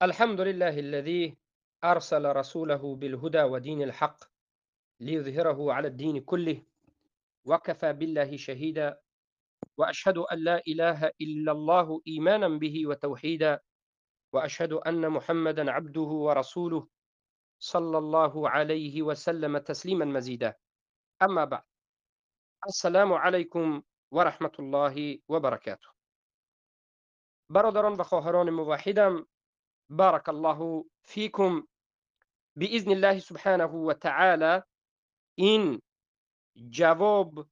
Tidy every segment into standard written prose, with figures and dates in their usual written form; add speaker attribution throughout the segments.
Speaker 1: الحمد لله الذي أرسل رسوله بالهدى ودين الحق ليظهره على الدين كله وكفى بالله شهيدا. وأشهد أن لا إله إلا الله إيمانا به وتوحيدا، وأشهد أن محمدا عبده ورسوله صلى الله عليه وسلم تسليما مزيدا. أما بعد، السلام عليكم ورحمة الله وبركاته. برادران و خواهران موحدم، بارك الله فيكم. بإذن الله سبحانه وتعالى این جواب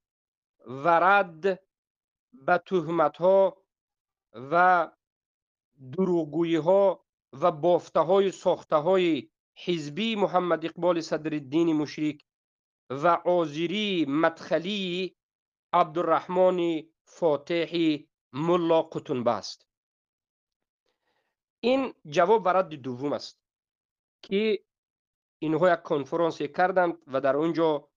Speaker 1: و رد به تهمت‌ها و دروغگویی‌ها و بافته‌های ساخته‌های حزبی محمد اقبال صدرالدین مشرک و آذری مدخلی عبدالرحمن فاتحی ملا قطنبه است. این جواب و رد دوم است که اینها یک کنفرانسی کردند و در اونجا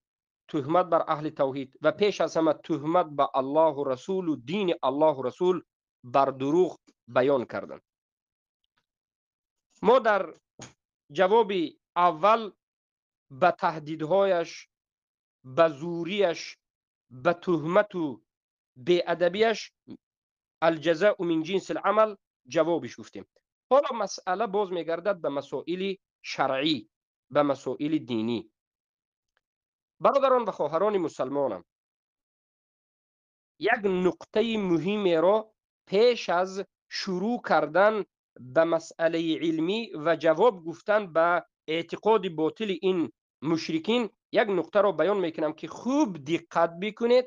Speaker 1: تهمت بر اهل توحید و پیش از همه تهمت به الله و رسول و دین الله و رسول بر دروغ بیان کردند. ما در جواب اول به تهدیدهایش، به زوریش، به تهمت و بی‌ادبیش، الجزاء من جنس العمل، جوابش گفتیم. حالا مسئله باز میگردد به مسائل شرعی، به مسائل دینی. برادران و خواهران مسلمانم، یک نقطه مهمی را پیش از شروع کردن به مسئله علمی و جواب گفتن به اعتقاد باطل این مشرکین، یک نقطه را بیان میکنم که خوب دقت بکنید،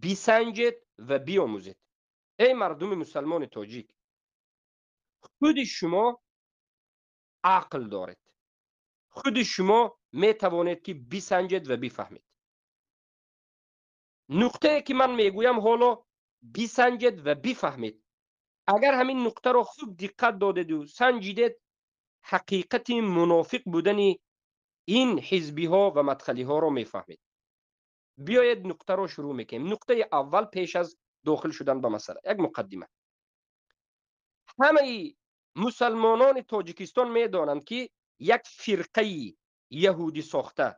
Speaker 1: بسنجید و بیاموزید. ای مردم مسلمان تاجیک، خود شما عقل دارید، خود شما می توانید که بسنجید و بفهمید. نقطه که من میگویم حالا بسنجید و بفهمید. اگر همین نقطه را خوب دقت دادید و سنجیدید، حقیقت منافق بودن این حزبی ها و مدخلی ها را میفهمید. بیایید نقطه را شروع میکنیم. نقطه اول پیش از داخل شدن به مسئله، یک مقدمه. همه مسلمانان تاجیکستان میدانند که یک فرقه یهودی ساخته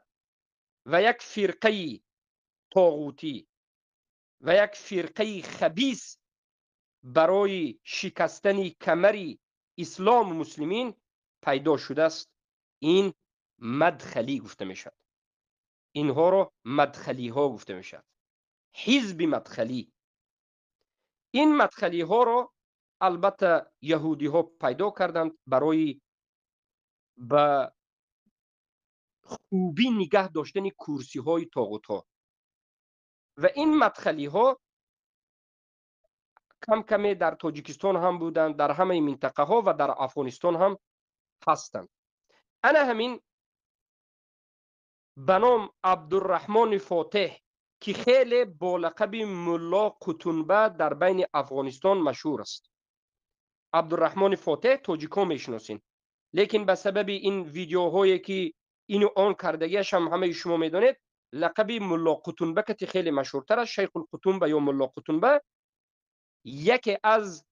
Speaker 1: و یک فرقه طاغوتی و یک فرقه خبیث برای شکستن کمر اسلام و مسلمین پیدا شده است. این مدخلی گفته می شود. اینها را مدخلی ها گفته می شود. حزب مدخلی. این مدخلی ها را البته یهودی ها پیدا کردند برای به خوبی نگه داشتن کرسی های طاغوت ها. و این مدخلی ها کم کمی در تاجیکستان هم بودند، در همه منطقه ها و در افغانستان هم هستند. انا همین به نام عبدالرحمن فاتح که خیلی با لقب ملا قطنبه در بین افغانستان مشهور است. عبدالرحمن فاتح تاجیکا میشناسین، لیکن به سبب این ویدیوهایی که اینو آن کردگیش هم همه شما میدونید، لقب ملا قطنبه که خیلی مشهورتر است، شیخ القطنبه یا ملا قطنبه، یکی از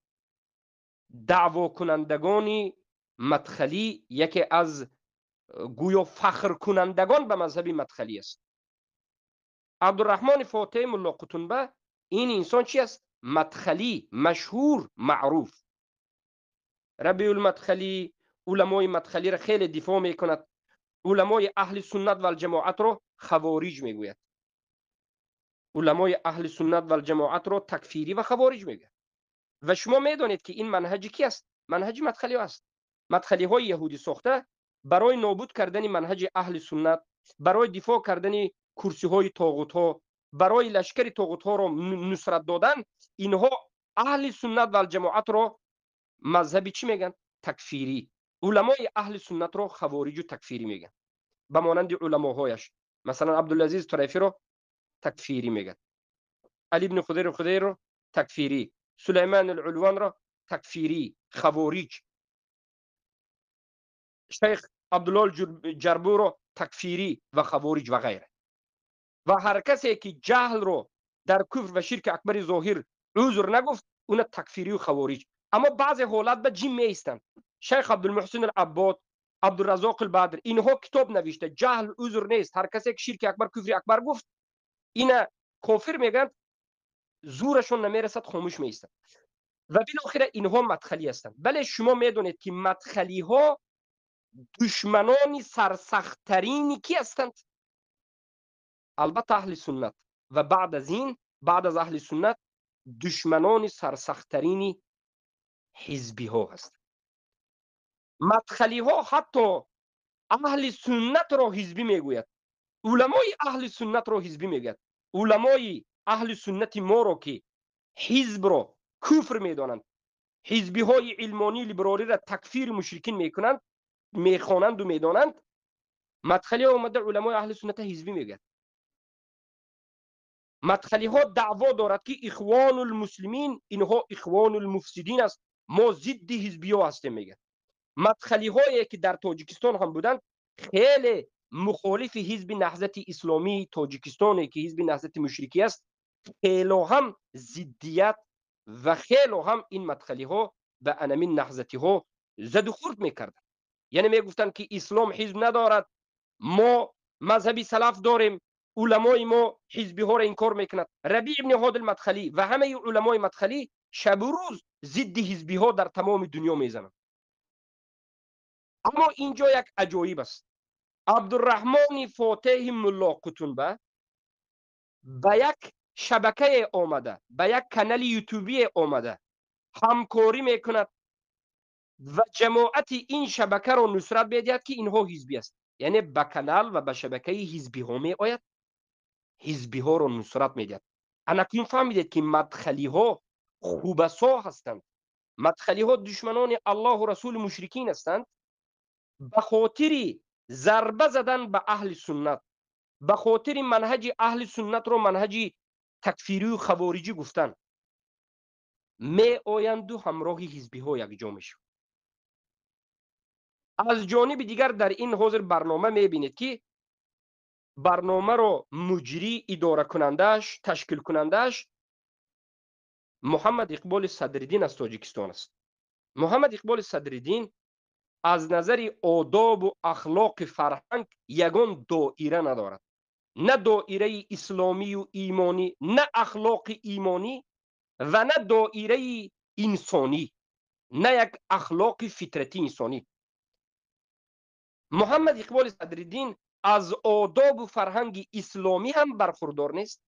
Speaker 1: دعوا کنندگان مدخلی، یکی از گویا فخر کنندگان به مذهب مدخلی است. عبدالرحمن فاتح ملا قطنبه این انسان چی است؟ مدخلی، مشهور، معروف. ربیع المدخلی علمای مدخلی را خیلی دفاع میکند. علمای اهل سنت و الجماعت را خوارج میگوید. علمای اهل سنت و الجماعت را تکفیری و خوارج میگوید. و شما میدانید که این منهج کی است؟ منهج مدخلی است. مدخلی های یهودی ساخته برای نابود کردن منهج اهل سنت، برای دفاع کردن کرسی های طاغوت ها، برای لشکر طاغوت ها را نصرت دادن، اینها اهل سنت و الجماعت را مذهبی چی میگن؟ تکفیری. علمای اهل سنت را خوارج و تکفیری میگن. به مانند علماهایش، مثلا عبدالعزیز طرفی را تکفیری میگن، علی بن خدیر را تکفیری، سلیمان العلوان را تکفیری، خوارج. شیخ عبدالله جربو را تکفیری و خوارج و غیره. و هر کسی که جهل رو در کفر و شرک اکبر ظاهر عذر نگفت، اون تکفیری و خوارج. اما بعض حالات به جیم میستند. شیخ عبدالمحسن العباد، عبدالرزاق البدر، اینها کتاب نوشته. جهل عذر نیست. هر کسی که شرک اکبر کفر اکبر گفت اینا کافر میگن، زورشون نمیرسد، خاموش میستن و بالاخره اینها مدخلی هستند. بله شما میدونید که مدخلی ها دشمنان سرسختترینی کی هستند؟ البته اهل سنت. و بعد از این، بعد از اهل سنت، دشمنان سرسختترینی حزبی ها هستند. مدخلی ها حتی اهل سنت را حزبی میگوید، علمای اهل سنت را حزبی میگوید. علمای اهل سنت ما را که حزب را کفر میدانند، حزبی های علمانی لیبرالی را تکفیر مشرکین میکنند، میخوانند و میدانند، مدخلی ها اومده علمای اهل سنت حزبی میگوید. مدخلی ها دعوا دارد که اخوان المسلمین اینها اخوان المفسدین است، ما ضد حزبی ها هستیم میگه. مدخلی هایی که در تاجیکستان هم بودند خیلی مخالف حزب نهضت اسلامی تاجیکستانی که حزب نهضت مشرکی است، خیلی هم ضدیت و خیلی هم این مدخلی ها به انامین نهضتی ها زد و خورد میکردند. یعنی میگفتند که اسلام حزب ندارد، ما مذهبی سلف داریم، علمای ما حزبی ها را انکار میکند. ربیع ابن هاد المدخلی و همه علمای مدخلی شب و روز ضد حزبی ها در تمام دنیا میزنند. اما اینجا یک عجایب است. عبدالرحمن فاتح ملا قطنبه به یک شبکه آمده، به یک کانال یوتیوبی آمده همکاری میکند و جماعت این شبکه را نصرت میدهد که اینها حزبی است. یعنی به کانال و به شبکه حزبی ها می آید، حزبی ها را نصرت میدهد. انکین فهمیدید که مدخلی ها خوبسا هستند، مدخلی ها دشمنان الله و رسول مشرکین هستند. به خاطر ضربه زدن به اهل سنت، به خاطر منهج اهل سنت رو منهج تکفیری و خوارجی گفتن، می آیند و همراه حزبی ها یک جا میشوند. از جانب دیگر در این حاضر برنامه می بینید که برنامه رو مجری، اداره کنندش، تشکیل کنندش محمد اقبال صدرالدین از تاجیکستان است. محمد اقبال صدرالدین از نظر آداب و اخلاق فرهنگ یگان دایره ندارد، نه دایره اسلامی و ایمانی، نه اخلاق ایمانی و نه دایره انسانی، نه یک اخلاق فطرتی انسانی. محمد اقبال صدرالدین از آداب و فرهنگ اسلامی هم برخوردار نیست،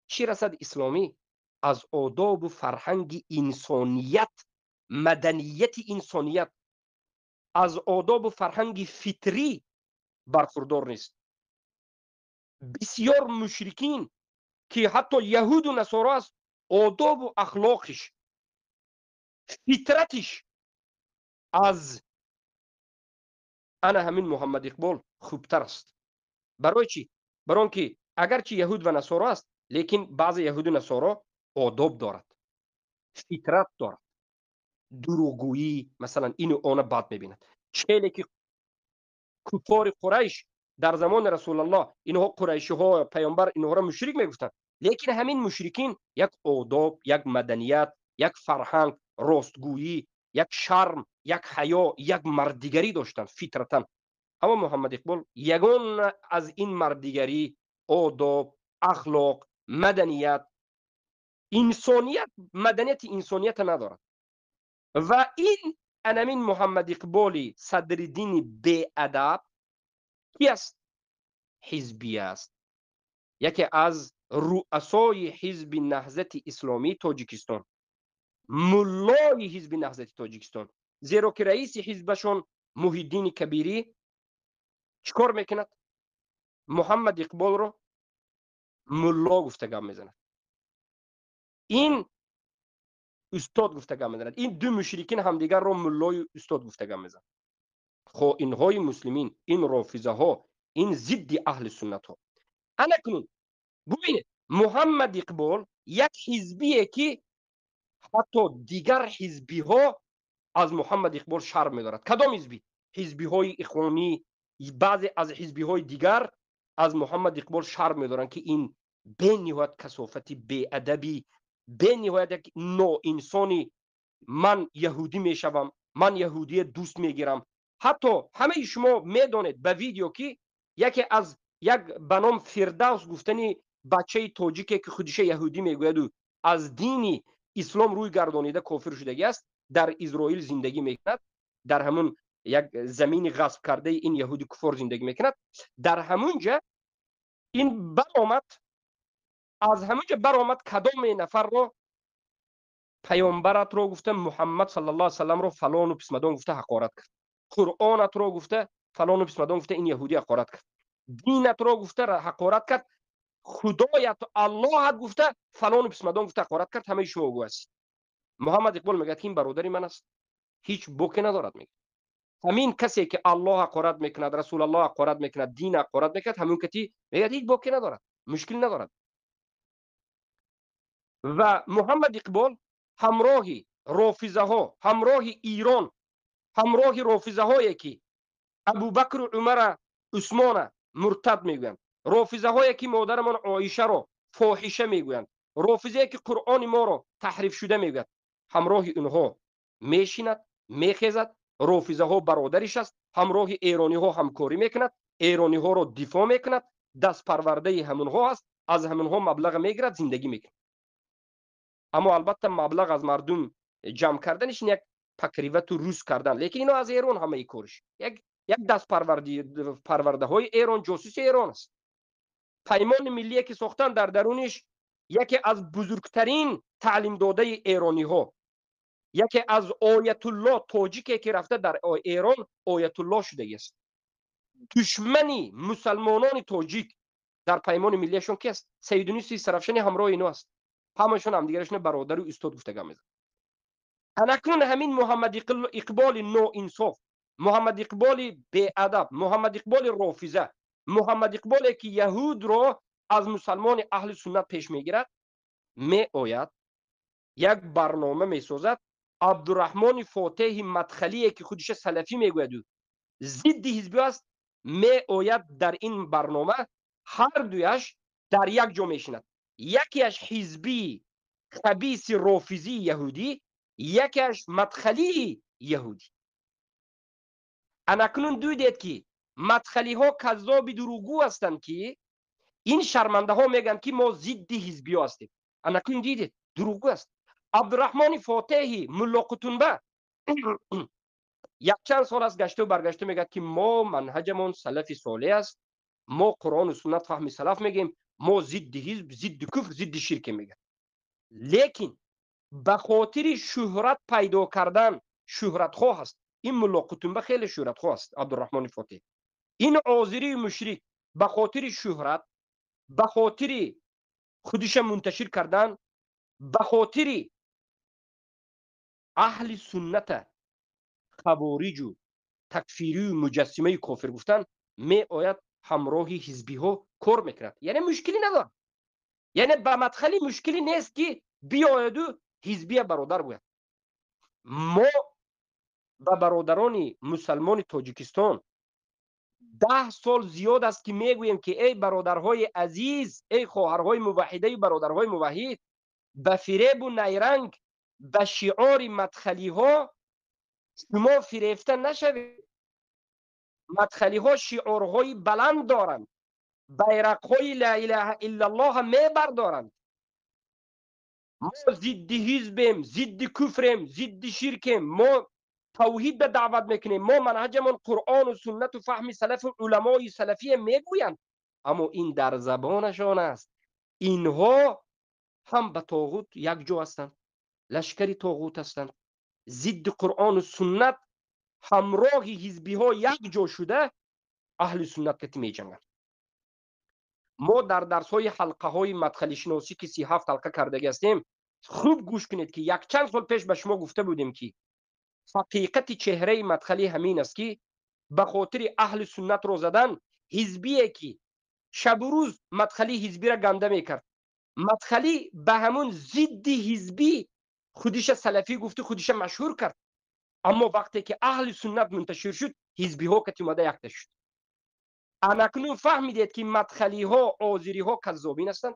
Speaker 1: چی رسد اسلامی، از آداب و فرهنگ انسانیت، مدنیت انسانیت، از آداب و فرهنگ فطری برخوردار نیست. بسیار مشرکین که حتی یهود و نصارا است، آداب و اخلاقش، فطرتش از انا همین محمد اقبال خوبتر است. برای چی؟ برای آنکه اگرچه یهود و نصارا است، لیکن بعض یهود و نصارا آداب دارد، فطرت دارد. دروغگویی مثلا اینو آن بد میبیند. چهلی که کفار قریش در زمان رسول الله، اینها قریشی ها پیامبر اینها را مشرک میگفتند، لیکن همین مشرکین یک آداب، یک مدنیت، یک فرهنگ، راستگویی، یک شرم، یک حیا، یک مردیگری داشتند فطرتا. اما محمد اقبال یگان از این مردیگری، آداب، اخلاق، مدنیت، انسانیت، مدنیت انسانیت ندارد. و این انامین محمد اقبال صدرالدین بی ادب کی است؟ حزبی است. یکی از رؤسای حزب نهضت اسلامی تاجیکستان، ملای حزب نهضت تاجیکستان. زیرا که رئیس حزبشون محی الدین کبیری چیکار میکند؟ محمد اقبال رو ملا گفتگان میزند، این استاد گفتگان میزند، این دو مشرکین همدیگر رو ملای استاد گفتگان میزند. خو اینهای مسلمین، این رافضه ها، این ضد اهل سنت ها. انا کنون ببینید محمد اقبال یک حزبیه که حتی دیگر حزبی ها از محمد اقبال شرم می‌دارد. کدام حزبی؟ حزبی های اخوانی، بعضی از حزبی های دیگر از محمد اقبال شرم می‌دارند که این به نهایت کثافت، بی‌ادبی، به نهایت یک نوع انسانی، من یهودی میشوم، من یهودی دوست میگیرم. حتی همه شما میدونید به ویدیو که یکی از یک بنام فردوس گفتنی بچه تاجیکی که خودش یهودی میگوید و از دینی اسلام روی گردانیده کافر شده است، در اسرائیل زندگی میکند، در همون یک زمین غصب کرده این یهودی کفار زندگی میکند. در همونجا این برآمد، از همونجا برآمد کدام نفر رو پیامبرت رو گفته، محمد صلی الله علیه و سلم رو فلان و پسمدان گفته حقارت کرد، قرآنت رو گفته فلان و پسمدان گفته این یهودی حقارت کرد، دینت رو گفته حقارت کرد، خدایت اللهت گفته فلان و پسمدان گفته حقارت کرد. همه شما گو هستید. محمد اقبال میگه که این برادری من است، هیچ بوکی ندارد. میگه همین کسی که الله حقارت میکند، رسول الله حقارت میکند، دین حقارت میکند، همون کتی میگه هیچ بوکی ندارد، مشکل ندارد. و محمد اقبال همراهی رافضه ها، همراهی ایران، همراه رافضه هایی که ابوبکر و عمر عثمان مرتد میگویند، رافضه هایی که مادرمان عایشه رو فاحشه میگویند، رافضه که قرآن ما رو تحریف شده میگوید، همراه اینها میشیند، میخیزد. رافضه ها برادرش است، همراه ایرانی ها همکاری میکند، ایرانی ها رو دفاع میکند، دست پرورده همونها است، از همونها مبلغ میگیرد، زندگی میکند. اما البته مبلغ از مردم جمع کردنش یک تقریبت و روز کردن، لیکن اینا از ایران همه ای کارش یک دست پرورده های ایران، جاسوس ایران است. پیمان ملی که ساختن در درونش یکی از بزرگترین تعلیم داده ایرانی ها، یکی از آیت الله تاجیکی که رفته در ایران آیت الله شده است. دشمنی مسلمانان تاجیک در پیمان ملیشون کی است؟ سیدونی سرافشانی همراه اینو است. همشون هم دیگرشون برادر و استاد گفتگان میزنن. اکنون همین محمد اقبال نو انصاف، محمد اقبال بی ادب، محمد اقبال رافضه، محمد اقبالی که یهود رو از مسلمان اهل سنت پیش میگیرد، می آید یک برنامه می سازد. عبدالرحمن فاتح مدخلی که خودش سلفی میگوید و ضد حزبی است، می آید در این برنامه هر دویش در یک جا میشیند. یکیش حزبی خبیث رافضی یهودی، یکیش مدخلی یهودی. اکنون دیدید که مدخلی ها کذاب دروغگو هستند که این شرمنده ها میگن که ما ضد حزبی هستیم. اکنون دیدید دروغگو است. عبدالرحمن فاتحی ملا قطنبه یک چند سال از گشته و برگشته میگه که ما منهجمون سلف صالح است، ما قرآن و سنت فهم سلف میگیم، ما ضد حزب، ضد کفر، ضد شرک میگه. لیکن به خاطر شهرت پیدا کردن، شهرت خواه است. این ملا قطنبه خیلی شهرت خواه است. عبدالرحمن فاتح این عازری مشرک به خاطر شهرت، به خاطر خودش منتشر کردن، به خاطر اهل سنت خوارج و تکفیری و مجسمه کافر گفتن، می آید همراه حزبی ها کار میکند. یعنی مشکلی نداره، یعنی به مدخلی مشکلی نیست که بیاید و حزبی برادر بود. ما به برادران مسلمان تاجیکستان 10 سال زیاد است که میگوییم که ای برادرهای عزیز، ای خواهرهای موحده، برادرهای موحد، به فریب و نیرنگ، به شعار مدخلی ها شما فریفته نشوید. مدخلی ها شعارهای بلند دارند، بیرق های لا اله الا الله می بردارند. ما ضد حزبیم، ضد کفریم، ضد شرکیم، ما توحید به دعوت میکنیم، ما منهجمون قرآن و سنت و فهم سلف و علمای سلفی میگویند، اما این در زبانشان است. اینها هم به طاغوت یک جو هستند، لشکری طاغوت هستند، ضد قرآن و سنت همراه حزبی ها یک جو شده اهل سنت کتی می جنگند. ما در درس های حلقه های مدخلی شناسی که 37 حلقه کرده هستیم، خوب گوش کنید که یک چند سال پیش به شما گفته بودیم که حقیقت چهره مدخلی همین است که به خاطر اهل سنت رو زدن، حزبیه که شب و روز مدخلی حزبی را گنده میکرد، مدخلی به همون ضد حزبی خودش سلفی گفته، خودش مشهور کرد. اما وقتی که اهل سنت منتشر شد، حزبی ها که اومده یک شد. اکنون فهمیدید که مدخلی ها، آذری ها کذابین هستند.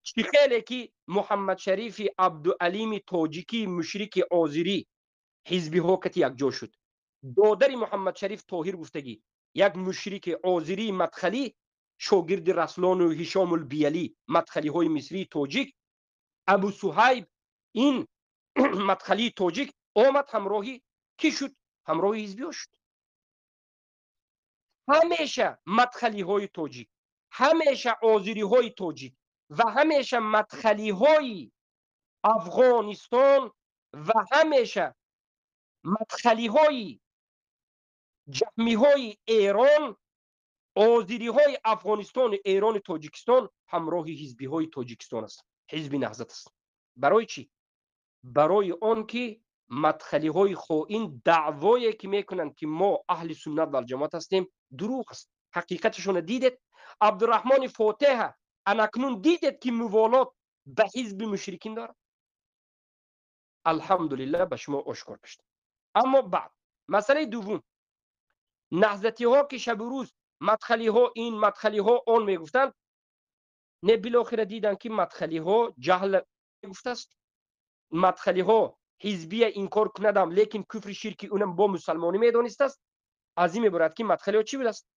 Speaker 1: چی خیلی که محمد شریف عبدالعلیم تاجیکی مشرک آذری حزبی ها کتی یک جا شد. دادر محمد شریف طاهر گفتگی یک مشرک آذری مدخلی شاگرد رسلان و هشام البیلی مدخلی های مصری تاجیک ابو صهیب این مدخلی تاجیک آمد همراهی کی شد؟ همراهی حزبی ها شد. همیشه مدخلی های تاجیک، همیشه آذری های تاجیک و همیشه مدخلی های افغانستان و همیشه مدخلی های جمعی های ایران، آذری های افغانستان، ایران، تاجیکستان همراه حزبی های تاجیکستان است. حزب نهضت است. برای چی؟ برای آن که مدخلی های خائن دعوایی که میکنند که ما اهل سنت و الجماعت هستیم دروغ است. حقیقتشون دیدید. عبدالرحمن فاتح انکنون دیدید که موالات به حزب مشرکین داره. الحمدلله به شما آشکار گشت. اما بعد مسئله دوم، نهضتی ها که شب و روز مدخلی ها این مدخلی ها آن میگفتند، نه بالاخره دیدن که مدخلی ها جهل میگفته است. مدخلی ها حزبی این کار کندم لیکن کفر شرکی اونم با مسلمانی میدانست است. از این میبرد که مدخلی ها چی بود است؟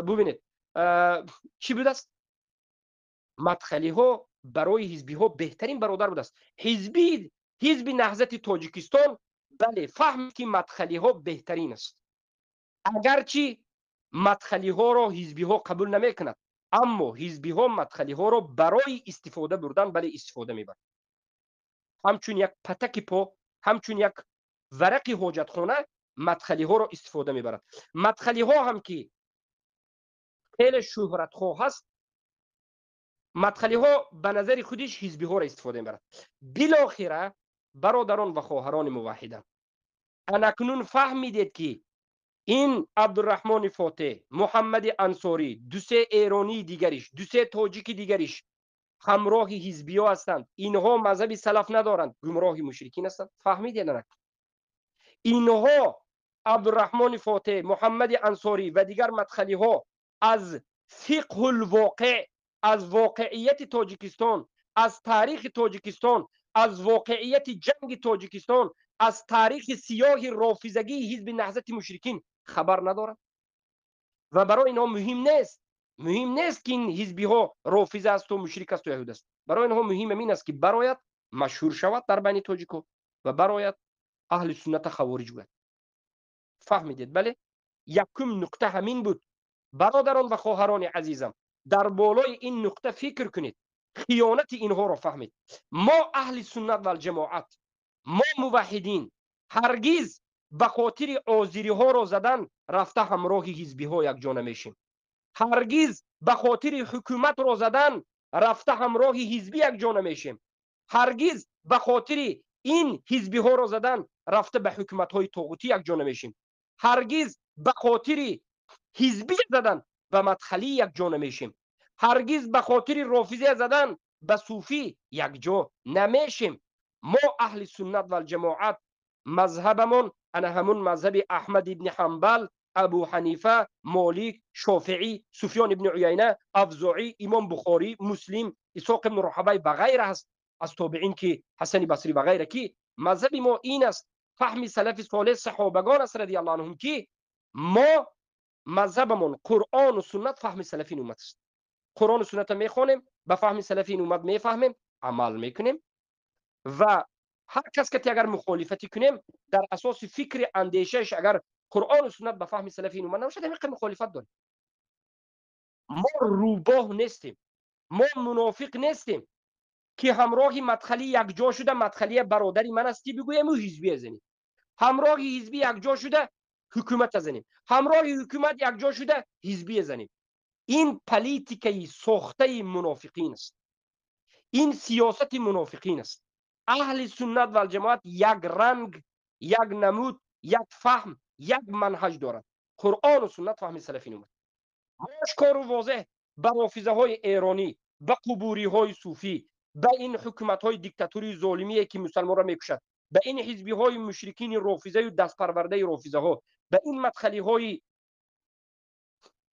Speaker 1: ببینید چی بود است؟ مدخلی ها برای حزبی ها بهترین برادر بود است. حزب نهضت تاجیکستان بله فهمید که مدخلی ها بهترین است، اگرچه مدخلی ها را حزبی ها قبول نمی کند، اما حزبی ها مدخلی ها را برای استفاده بردن بله استفاده میبرد. همچون یک پتک پا، همچون یک ورق حاجت خانه مدخلی ها را استفاده میبرد. مدخلی ها هم که خیلی شهرت خواه هست، مدخلی ها به نظر خودش حزبی ها را استفاده میبرد. بالاخره برادران و خواهران موحدان، اکنون فهمیدید که این عبدالرحمن فاتح، محمد انصاری، دو سه ایرانی دیگریش، دو سه تاجیک دیگریش همراه حزبی ها هستند. اینها مذهب سلف ندارند، گمراه مشرکین هستند. فهمیدید نه؟ اینها عبدالرحمن فاتح، محمد انصاری و دیگر مدخلی ها از فقه الواقع، از واقعیت تاجیکستان، از تاریخ تاجیکستان، از واقعیت جنگ تاجیکستان، از تاریخ سیاه رافضگی حزب نهضت مشرکین خبر ندارند و برای اینها مهم نیست که این حزبی ها رافضه است و مشرک است و یهود است. برای اینها مهم این است که برایت مشهور شود در بین تاجیکو و برایت اهل سنت خوارج بود. فهمیدید؟ بله، یکم نقطه همین بود. برادران و خواهران عزیزم، در بالای این نقطه فکر کنید، خیانت اینها را فهمید. ما اهل سنت و الجماعت، ما موحدین هرگز به خاطر آذری ها را زدن رفته همراه حزبی ها یک جا نمیشیم. هرگز به خاطر حکومت را زدن رفته همراه حزبی یک جا نمیشیم. هرگز به خاطر این حزبی ها را زدن رفته به حکومت های طاغوتی یک جا نمیشیم. هرگز به خاطر حزبی زدن به مدخلی یک جا نمیشیم. هرگز به خاطر رافضی زدن به صوفی یک جا نمیشیم. ما اهل سنت و الجماعت مذهبمون انا همون مذهب احمد ابن حنبل، ابو حنیفه، مالک، شافعی، سفیان ابن عیینه، افزاعی، امام بخاری، مسلم، اسحاق ابن راهوی و غیره است از تابعین که حسن بصری و غیره. که مذهب ما این است، فهم سلف صالح صحابگان است رضی الله عنهم، که ما مذهبمون قرآن و سنت فهم سلفین امت است. قرآن و سنت میخوانیم، به فهم سلفین امت میفهمیم، عمل میکنیم و هر کس که اگر مخالفتی کنیم در اساس فکر اندیشش اگر قرآن و سنت به فهم سلفین امت نباشه دقیقاً مخالفت داریم. ما روباه نیستیم، ما منافق نیستیم که همراه مدخلی یک جا شده مدخلی برادری من استی بگویم و حزبی ازنیم، همراه حزبی یک جا شده حکومت ازنیم، همراه حکومت یک جا شده حزبی ازنیم. این پلیتیکای ساخته منافقین است، این سیاست منافقین است. اهل سنت و الجماعت یک رنگ، یک نمود، یک فهم، یک منهج دارد. قرآن و سنت فهم سلفین اومد. آشکار و واضح به رافضه های ایرانی، به قبوری های صوفی، به این حکومت های دیکتاتوری ظالمی که مسلمان را میکشد، به این حزبی های مشرکین رافضه و دست پرورده رافضه ها، به این مدخلی های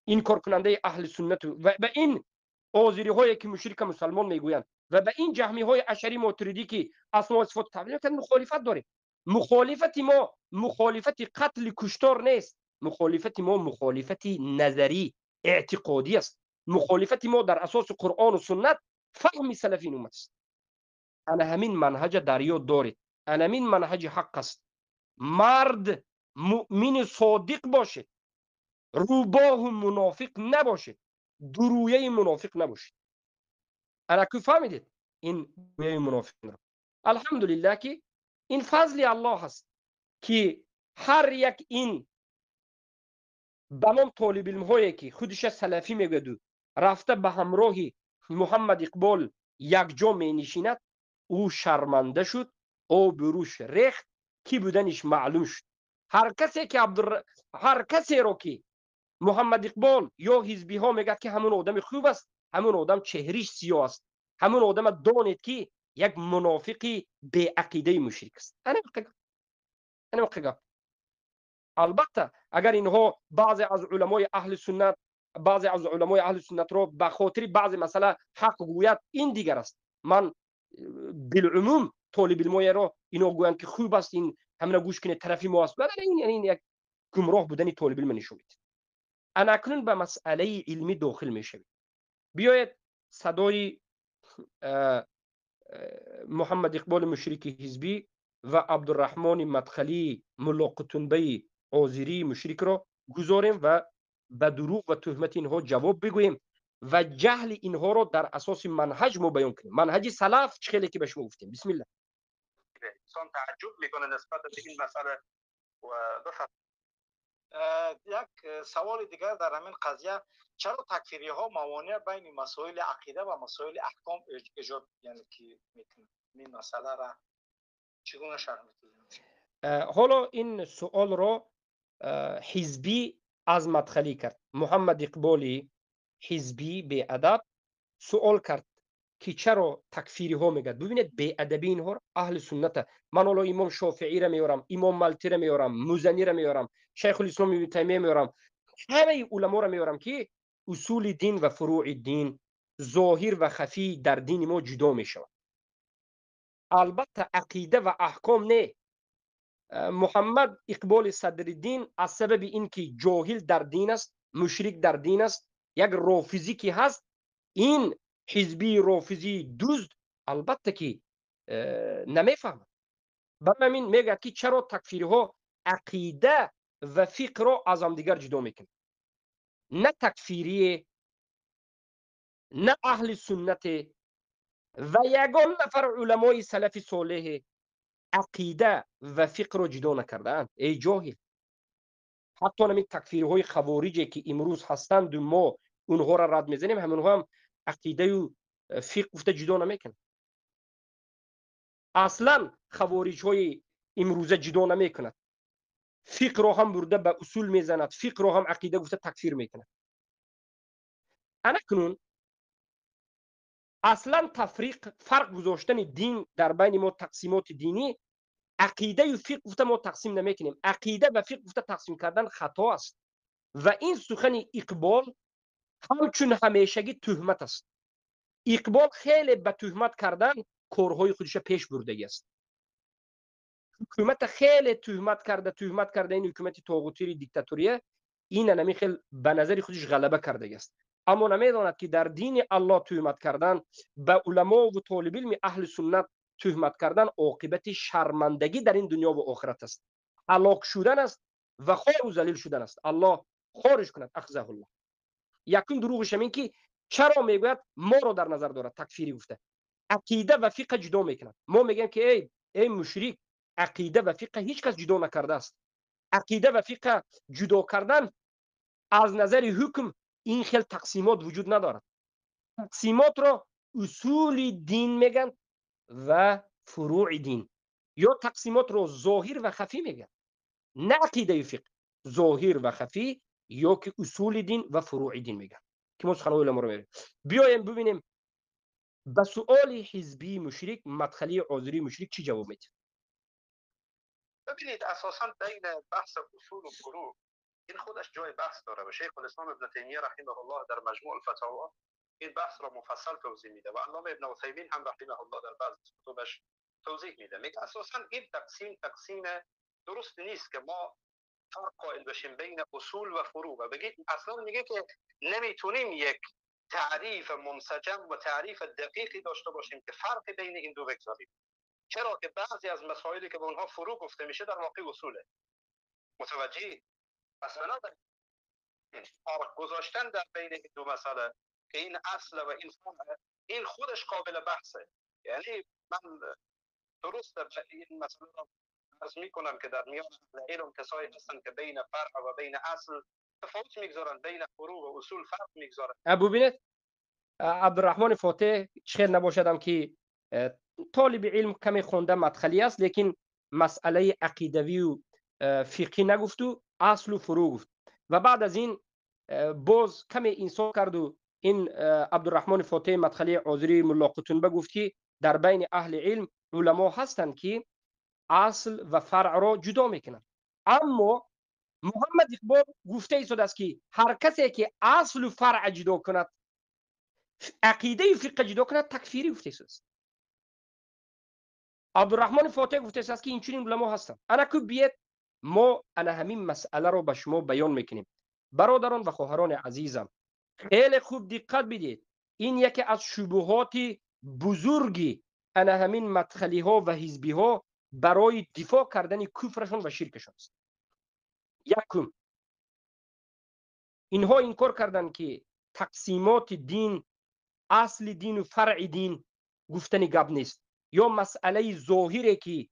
Speaker 1: این کار کننده اهل سنت و به این آذری هایی که مشرک مسلمان میگویند و به این جهمی های اشعری ماتریدی که اسماء و صفات تبدیل کردن مخالفت داریم. مخالفت ما مخالفت قتل کشتار نیست، مخالفت ما مخالفت نظری اعتقادی است. مخالفت ما در اساس قرآن و سنت فهم سلفین امت است. انا همین منهج در یاد دارید، انا همین منهج حق است. مرد مؤمن صادق باشه، روباه منافق نباشه، درویه منافق نباشه. انا که فهمیدید این درویه منافق رو؟ الحمدلله که این فضل الله هست که هر یک این بنام طالب علم هایی که خودش سلفی میگه رفته به همراه محمد اقبال یک جا می نشیند، او شرمنده شد، او بروش ریخت، کی بودنش معلوم شد. هر کسی رو که محمد اقبال یا حزبی ها میگه که همون آدم خوب است، همون آدم چهریش سیاه است، همون آدم دانید که یک منافقی به عقیده مشرک است. انا مقگا. البته اگر اینها بعضی از علمای اهل سنت رو به خاطر بعضی مسئله حق گوید، این دیگر است. من بالعموم طالب علمای را اینا گویند که خوب است، این همین گوش کنه طرفی ما است، این یعنی یک گمراه بودن طالب علم نشون میده. انا اکنون به مسئله علمی داخل میشویم. بیاید صدای محمد اقبال مشرک حزبی و عبدالرحمن مدخلی ملا قطنبه آذری مشرک را گذاریم و به دروغ و تهمت اینها جواب بگوییم و جهل اینها را در اساس منهج ما بیان کنیم. منهج سلف خیلی که به شما گفتیم. بسم الله.
Speaker 2: انسان تعجب میکنه نسبت به این مسئله. و یک سوال دیگر در همین قضیه، چرا تکفیری ها موانع بین مسائل عقیده و مسائل احکام ایجاد یعنی که میکنه این مسئله را چگونه شرح می‌کنید؟
Speaker 1: حالا این سوال را حزبی از مدخلی کرد. محمد اقبالی حزبی به ادب سوال کرد که چرا تکفیری ها میگه. ببینید به ادبی اینها اهل سنت. من حالا امام شافعی را میارم، امام مالکی را میارم، مزنی را میارم، شیخ الاسلام ابن تیمیه میارم، همه علما را میارم که اصول دین و فروع دین، ظاهر و خفی در دین ما جدا میشود. البته عقیده و احکام نه. محمد اقبال صدرالدین از سبب اینکه جاهل در دین است، مشرک در دین است، یک رافضی که هست، این حزبی رافضی دزد البته که نمیفهمد. برای همین میگه که چرا تکفیری ها عقیده و فقه را از هم دیگر جدا میکنه. نه تکفیری، نه اهل سنت و یگان نفر علمای سلف صالح عقیده و فقه را جدا نکردند. ای جاهل. حتی نمی تکفیری های خوارجی که امروز هستند و ما اونها را رد میزنیم، همونها هم عقیده و فقه گفته جدا نمیکنند. اصلا خوارج های امروزه جدا نمیکند. فقه را هم برده به اصول میزند، فقه را هم عقیده گفته تکفیر میکند. انا کنون اصلا فرق گذاشتن دین در بین ما، تقسیمات دینی، عقیده و فقه گفته ما تقسیم نمیکنیم. عقیده و فقه گفته تقسیم کردن خطا است و این سخن اقبال همچون همیشگی تهمت است. اقبال خیلی به تهمت کردن کارهای خودش پیش برده است. حکومت خیلی تهمت کرده این حکومت طاغوتی دیکتاتوریه، این نمی خیلی به نظر خودش غلبه کرده است. اما نمیداند که در دین الله تهمت کردن، به علما و طالب علم اهل سنت تهمت کردن عاقبت شرمندگی در این دنیا و آخرت است، هلاک شدن است و خوار و ذلیل شدن است. الله خارج کند اخزه الله. یکم دروغش این که چرا میگوید ما رو در نظر دارد، تکفیری گفته. عقیده و فقه جدا میکنند. ما میگیم که ای مشرک، عقیده و فقه هیچ کس جدا نکرده است. عقیده و فقه جدا کردن از نظر حکم این خیل تقسیمات وجود ندارد. تقسیمات را اصول دین میگن و فروع دین، یا تقسیمات را ظاهر و خفی میگن، نه عقیده و فقه. ظاهر و خفی یا که اصول دین و فروع دین میگن که ما سخنهای علما رو میریم. بیایم ببینیم به سؤال حزبی مشرک مدخلی آذری مشرک چی جواب میده.
Speaker 2: ببینید اساسا بین بحث اصول و فروع این خودش جای بحث داره و شیخ الاسلام ابن تیمیه رحمه الله در مجموع الفتاوا
Speaker 3: این بحث را مفصل توضیح میده و علامه ابن عثیمین هم رحمه الله در بعض کتبش توضیح میده. میگه اساسا این تقسیم درست نیست که ما فرق قائل بشیم بین اصول و فروع و بگید اصلا میگه که نمیتونیم یک تعریف منسجم و تعریف دقیقی داشته باشیم که فرق بین این دو بگذاریم، چرا که بعضی از مسائلی که به اونها فروع گفته میشه در واقع اصوله. متوجهی؟ پس بنابراین فرق گذاشتن در بین این دو مسئله که این اصل و این فرع، این خودش قابل بحثه. یعنی من درسته این مسئله را عرض میکنم که در میان اهل علم کسایی هستن که بین فرع و بین اصل تفاوت میگذارن، بین فروع و اصول فرق میگذارن.
Speaker 1: ببینید عبدالرحمن فاتح خیر نباشدم که طالب علم کمی خونده مدخلی است، لیکن مسئله عقیدوی و فقهی نگفت و اصل و فروع گفت و بعد از این باز کمی انصاف کرد و این عبدالرحمن فاتح مدخلی عذری ملا قطنبه گفت که در بین اهل علم علما هستند که اصل و فرع را جدا میکنند، اما محمد اقبال گفته ایستاد است که هر کسی که اصل و فرع جدا کند، عقیده و فقه جدا کند، تکفیری گفته است. عبدالرحمن فاتح گفته است که این چنین علما هستند. انا که بیت ما انا همین مسئله رو به شما بیان میکنیم. برادران و خواهران عزیزم، خیلی خوب دقت بدید، این یکی از شبهات بزرگی انا همین مدخلی ها و حزبی ها برای دفاع کردن کفرشون و شرکشون است. یکم، اینها انکار کردن که تقسیمات دین، اصل دین و فرع دین گفتنی گپ نیست، یا مسئله ظاهره که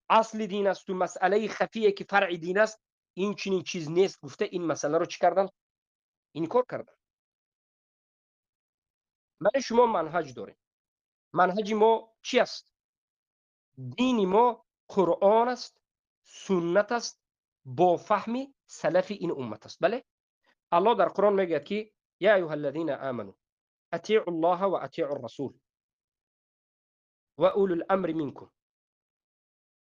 Speaker 1: اصل دین است و مسئله خفیه که فرع دین است، این چنین چیز نیست گفته. این مسئله رو چی کردن؟ انکار کردن. من شما منهج داریم. منهج ما چی است؟ دین ما قرآن است، سنت است، با فهم سلف این امت است. بله؟ الله در قرآن میگه که یا ایها الذین آمنوا اطیعوا الله و اطیعوا الرسول و اولو الامر منکم.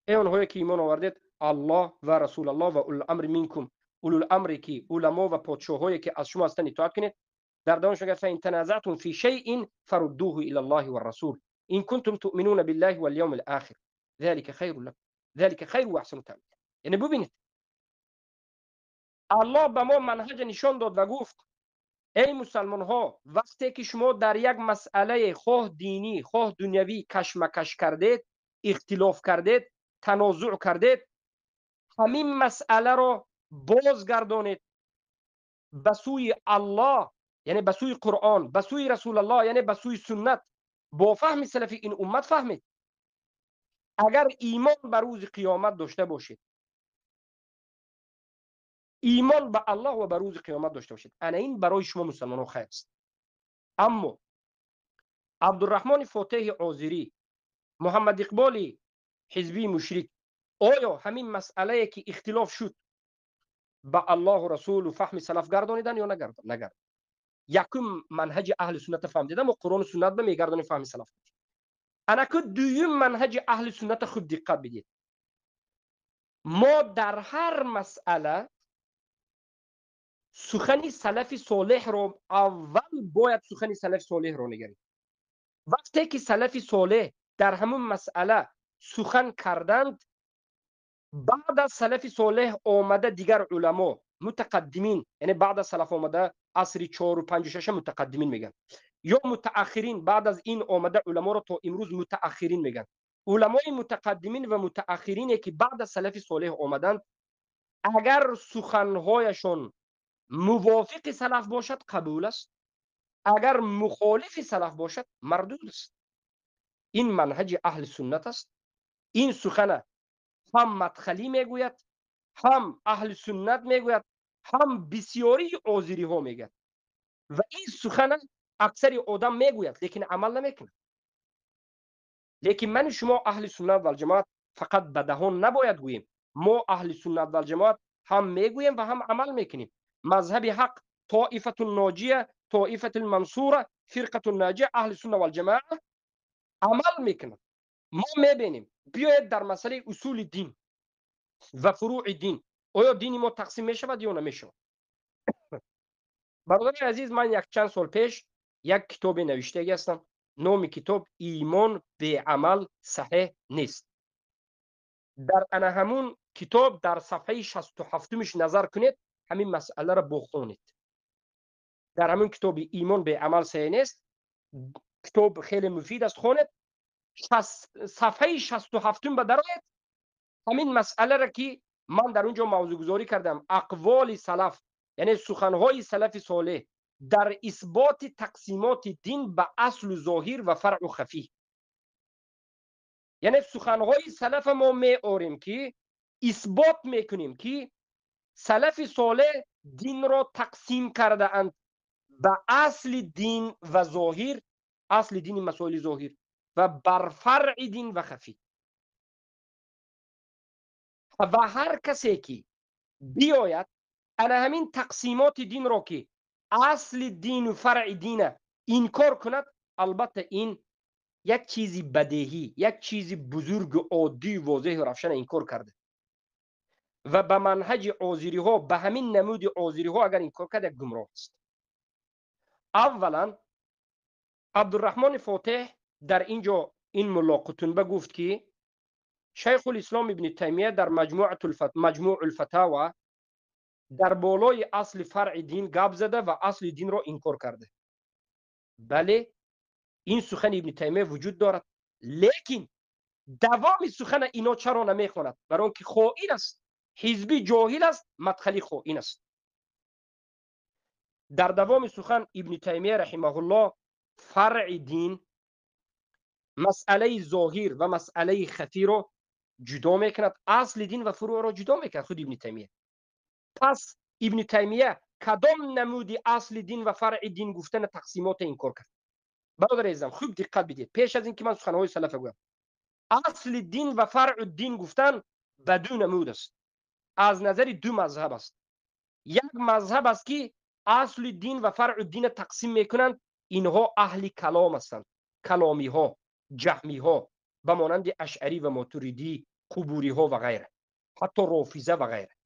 Speaker 1: ای اونهایی که ایمان آوردید، الله و رسول الله و اولو الامر منکم، اولو الامری که علما و پادشاهایی که از شما هستند اطاعت کنید. در دانش میگه فان تنازعتم فی شیء فردوه الی الله والرسول ان کنتم تؤمنون بالله والیوم الاخر ذلك خیر لكم ذلك خیر و احسن تأویلا. یعنی ببینید الله به ما منهج نشان داد و گفت ای مسلمان ها، وقتی که شما در یک مسئله خواه دینی خواه دنیوی کشمکش کردید، اختلاف کردید، تنازع کردید، همین مسئله رو بازگردانید به سوی الله، یعنی به سوی قرآن، به سوی رسول الله، یعنی به سوی سنت، با فهم سلف این امت فهمید. اگر ایمان به روز قیامت داشته باشید، ایمان به الله و به روز قیامت داشته باشید، انا این برای شما مسلمانان خیر است. اما عبدالرحمن فاتح عذری، محمد اقبال حزبی مشرک، آیا همین مسئله که اختلاف شد به الله و رسول و فهم سلف گردانیدن یا نگردان؟ یکم منهج اهل سنت فهمیدن و قرآن و سنت به میگردان فهم سلف. انا که دویم منهج اهل سنت خود دقت بدید، ما در هر مسئله سخن سلف صالح رو اول باید سخن سلف صالح رو نگریم. وقتی که سلف صالح در همون مسئله سخن کردند، بعد از سلف صالح آمده دیگر علما متقدمین، یعنی بعد از سلف آمده عصر 4 و 5 و 6 متقدمین میگن، یا متأخرین بعد از این آمده علما رو تا امروز متأخرین میگن. علمای متقدمین و متأخرینی که بعد از سلف صالح آمدند، اگر سخنهایشون موافق سلف باشد قبول است، اگر مخالف سلف باشد مردود است. این منهج اهل سنت است. این سخن هم مدخلی میگوید، هم اهل سنت میگوید، هم بسیاری عذری ها میگوید و این سخن اکثر آدم میگوید لیکن عمل نمیکنه. لیکن من شما اهل سنت و الجماعت فقط به دهان نباید گوییم، ما اهل سنت و الجماعت هم میگوییم و هم عمل میکنیم. مذهب حق، طائفه الناجیه، طائفه المنصوره، فرقه الناجیه، اهل سنت و الجماعت عمل میکنن. ما میبینیم. بیاید در مسئله اصول دین و فروع دین، آیا دین ما تقسیم میشود یا نمیشود؟ برادر عزیز، من یک چند سال پیش یک کتاب نوشته هستم، نام کتاب ایمان به عمل صحیح نیست. در انا همون کتاب در صفحه 67 مش نظر کنید، همین مسئله را بخونید. در همون کتاب ایمان به عمل صحیح نیست، کتاب خیلی مفید است، خونید. صفحه 67 به درآید، همین مسئله را که من در اونجا موضوع گذاری کردم، اقوال سلف، یعنی سخنهای سلف صالح در اثبات تقسیمات دین به اصل و ظاهر و فرع و خفی، یعنی سخنهای سلف ما می آوریم که اثبات میکنیم که سلف صالح دین را تقسیم کرده اند به اصل دین و ظاهر، اصل دین مسائل ظاهر، و بر فرع دین و خفی. و هر کسی که بیاید انا همین تقسیمات دین را که اصل دین و فرع دین انکار کند، البته این یک چیزی بدیهی، یک چیزی بزرگ و عادی و واضح و روشن انکار کرده و به منهج آزری ها، به همین نمود آزری ها اگر انکار کرد، یک گمراه است. اولا عبدالرحمن فاتح در اینجا این ملا قطنبه گفت که شیخ الاسلام ابن تیمیه در مجموع الفتاوی در بالای اصل فرع دین گپ زده و اصل دین را انکار کرده. بله، این سخن ابن تیمیه وجود دارد، لیکن دوام سخن اینا چرا نمیخواند؟ برای آنکه خائن است، حزبی جاهل است، مدخلی خائن است. در دوام سخن ابن تیمیه رحمه الله فرع دین، مسئله ظاهر و مسئله خفی را جدا میکند، اصل دین و فروع را جدا میکند خود ابن تیمیه. پس ابن تیمیه کدام نمودی اصل دین و فرع دین گفتن تقسیمات انکار کرد؟ برادر عزیزم خوب دقت بدید، پیش از اینکه من سخنهای سلف گویم، اصل دین و فرع دین گفتن بدون نمود است، از نظر دو مذهب است. یک مذهب است که اصل دین و فرع دین تقسیم میکنند، اینها اهل کلام هستند، کلامی ها، جهمی ها، به مانند اشعری و ماتریدی، قبوری ها و غیره، حتی رافضه و غیره.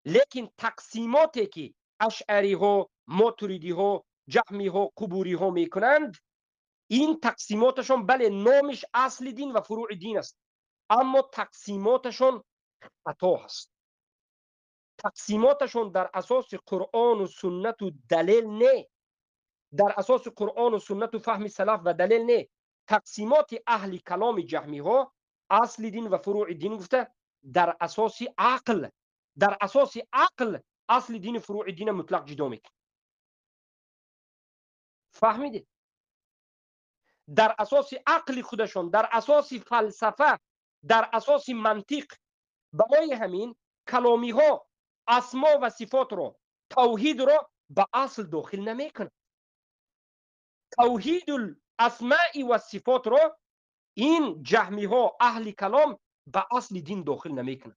Speaker 1: لیکن تقسیماتی که اشعری ها، ماتریدی ها، جهمی ها، قبوری ها میکنند، این تقسیماتشون بله نامش اصل دین و فروع دین است، اما تقسیماتشون خطا هست. تقسیماتشون در اساس قرآن و سنت و دلیل نه، در اساس قرآن و سنت و فهم سلف و دلیل نه. تقسیمات اهل کلام جهمی ها اصل دین و فروع دین گفته در اساس عقل، در اساس عقل اصل دین و فروع دین مطلق جدا میکنه. فهمیدید؟ در اساس عقل خودشون، در اساس فلسفه، در اساس منطق. برای همین کلامی ها اسما و صفات رو، توحید رو به اصل داخل نمیکنه. توحید الاسماء و صفات رو این جهمی ها اهل کلام به اصل دین داخل نمیکنه.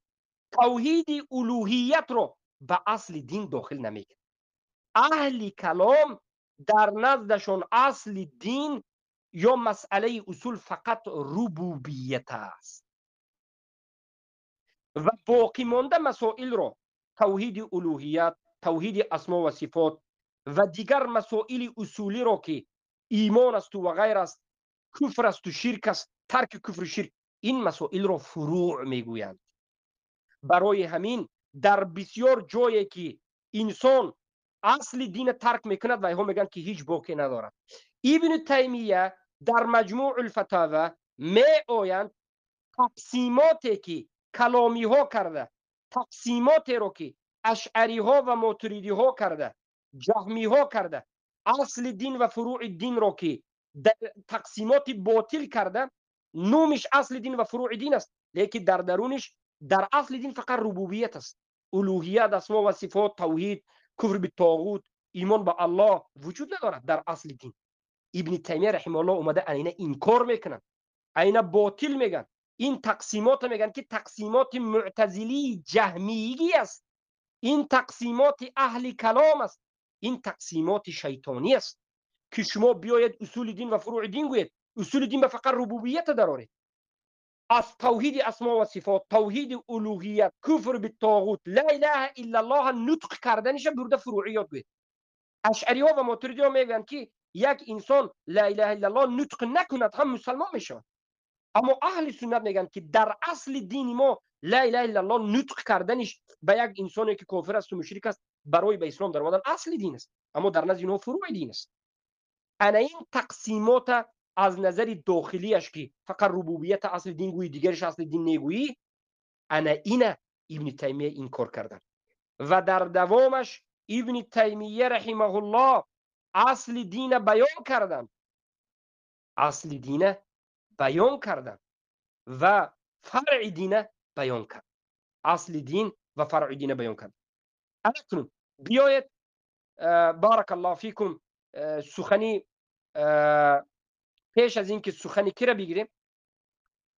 Speaker 1: توحید الوهیت رو به اصل دین داخل نمیکنه. اهل کلام در نزدشون اصل دین یا مسئله اصول فقط ربوبیت است و باقی مانده مسائل رو، توحید الوهیت، توحید اسما و صفات و دیگر مسائل اصولی رو که ایمان است و غیر است، کفر است و شرک است، ترک کفر و شرک، این مسائل رو فروع میگویند. برای همین در بسیار جایی که انسان اصل دین ترک میکند و اینها میگن که هیچ باکی ندارد. ابن تیمیه در مجموع الفتاوی می آیند تقسیماتی که کلامی ها کرده، تقسیماتی رو که اشعری ها و ماتریدی ها کرده، جهمی ها کرده، اصل دین و فروع دین رو که تقسیمات باطل کرده، نومش اصل دین و فروع دین است، لیکن در درونش در اصل دین فقط ربوبیت است، الوهیت، اسما و صفات، توحید، کفر بالطاغوت، ایمان به الله وجود ندارد در اصل دین. ابن تیمیه رحمه الله اومده اینا انکار میکنن، اینا باطل میگن. این تقسیمات میگن که تقسیمات معتزلی جهمیگی است، این تقسیمات اهل کلام است، این تقسیمات شیطانی است که شما بیاید اصول دین و فروع دین گوید، اصول دین به فقط ربوبیت دراره، از توحید اسما و صفات، توحید الوهیت، کفر بالطاغوت، لا اله الا الله نطق کردنش برده فروعیات گوید. اشعری ها و ماتریدی ها میگن که یک انسان لا اله الا الله نطق نکند هم مسلمان میشود. اما اهل سنت میگن که در اصل دین ما لا اله الا الله نطق کردنش به یک انسانی که کافر است و مشرک است برای به اسلام در آمدن اصل دین است، اما در نزد اینها فروع دین است. انا این تقسیمات از نظر داخلیش که فقط ربوبیت اصل دین گویی دیگرش اصل دین نگویی، انا اینه ابن تیمیه این کار کردن و در دوامش ابن تیمیه رحمه الله اصل دین بیان کردن، اصل دین بیان کردن و فرع دین بیان کرد، اصل دین و فرع دین بیان کرد. اکنون بیایید بارک الله فیکم سخنی پیش از اینکه سخنی کی را بگیریم،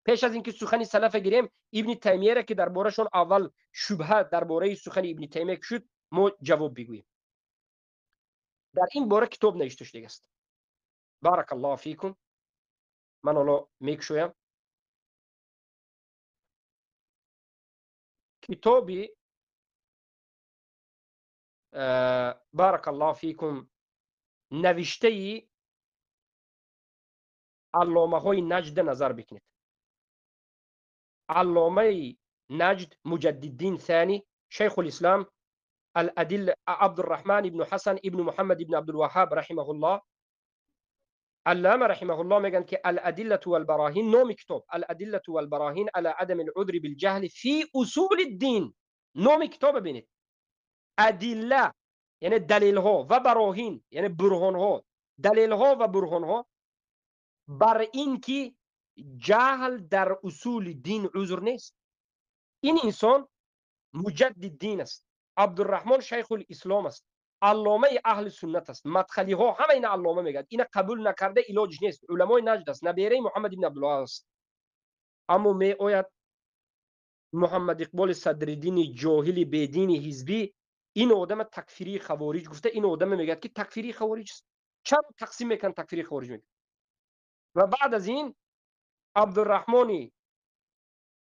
Speaker 1: پیش از اینکه سخنی سلف گیریم ابن تیمیه را که دربارهشون اول شبهه درباره سخن ابن تیمیه شد ما جواب بگوییم. در این باره کتاب نوشته شده است. بارک الله فیکم. من حالا میکشویم کتابی بارک الله فیکم نوشته ای علامه های نجد نظر بکنید. علامه نجد مجددین ثانی شیخ الاسلام الادل عبد الرحمن ابن حسن ابن محمد ابن عبد الوهاب رحمه الله، علامه رحمه الله میگن که الادله والبراهین، نام کتاب الادله والبراهین على عدم العذر بالجهل فی اصول الدین. نام کتاب ببینید، ادله یعنی دلیل ها و براهین یعنی برهان ها، دلیل ها و برهان ها بر این که جهل در اصول دین عذر نیست. این انسان مجدد دین است، عبدالرحمن شیخ الاسلام است، علامه اهل سنت است، مدخلی ها همه این علامه میگن، این قبول نکرده علاج نیست، علمای نجد است، نبیره محمد ابن عبدالله است. اما می آید محمد اقبال صدرالدین جاهل بدین حزبی این آدم تکفیری خوارج گفته، این آدم میگه که تکفیری خوارج است. چرا تقسیم میکن تکفیری خوارج میگه؟ و بعد از این عبدالرحمن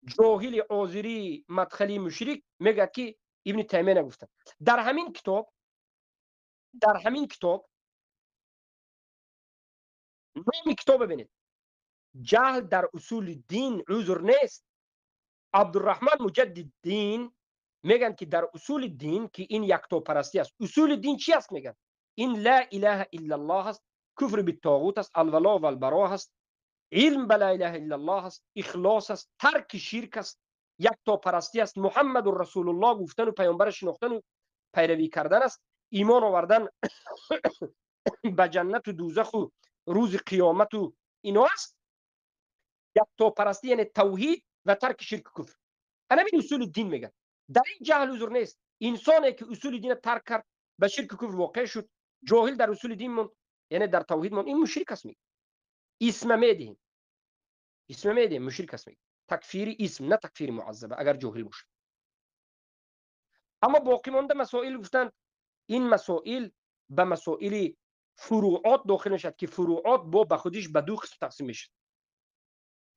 Speaker 1: جاهل آذری مدخلی مشرک میگه که ابن تیمیه نگفته. در همین کتاب نام کتاب ببینید، جهل در اصول دین عذر نیست. عبدالرحمن مجدد دین میگن که در اصول دین که این یکتا پرستی است. اصول دین چی است؟ میگن این لا اله الا الله است، کفر بالطاغوت است، الولا و البرا است، علم بلا اله الا الله است، اخلاص است، ترک شرک است، یکتا پرستی است، محمد رسول الله گفتن و پیامبر شناختن و پیروی کردن است، ایمان آوردن به جنت و دوزخ و روز قیامت و اینا است. یکتا پرستی یعنی توحید و ترک شرک کفر. انا این اصول دین میگن. در این جهل عذر نیست. انسانی که اصول دین ترک کرد به شرک کفر واقع شد، جاهل در اصول دین مون یعنی در توحید مون، این مشرک است. میگه اسم میدیم، اسم میدیم مشرک است. میگه تکفیری اسم نه تکفیر معذبه اگر جاهل باشه. اما باقی مونده مسائل گفتن، این مسائل به مسائل فروعات داخل میشد که فروعات با به خودش به دو قسم تقسیم میشه.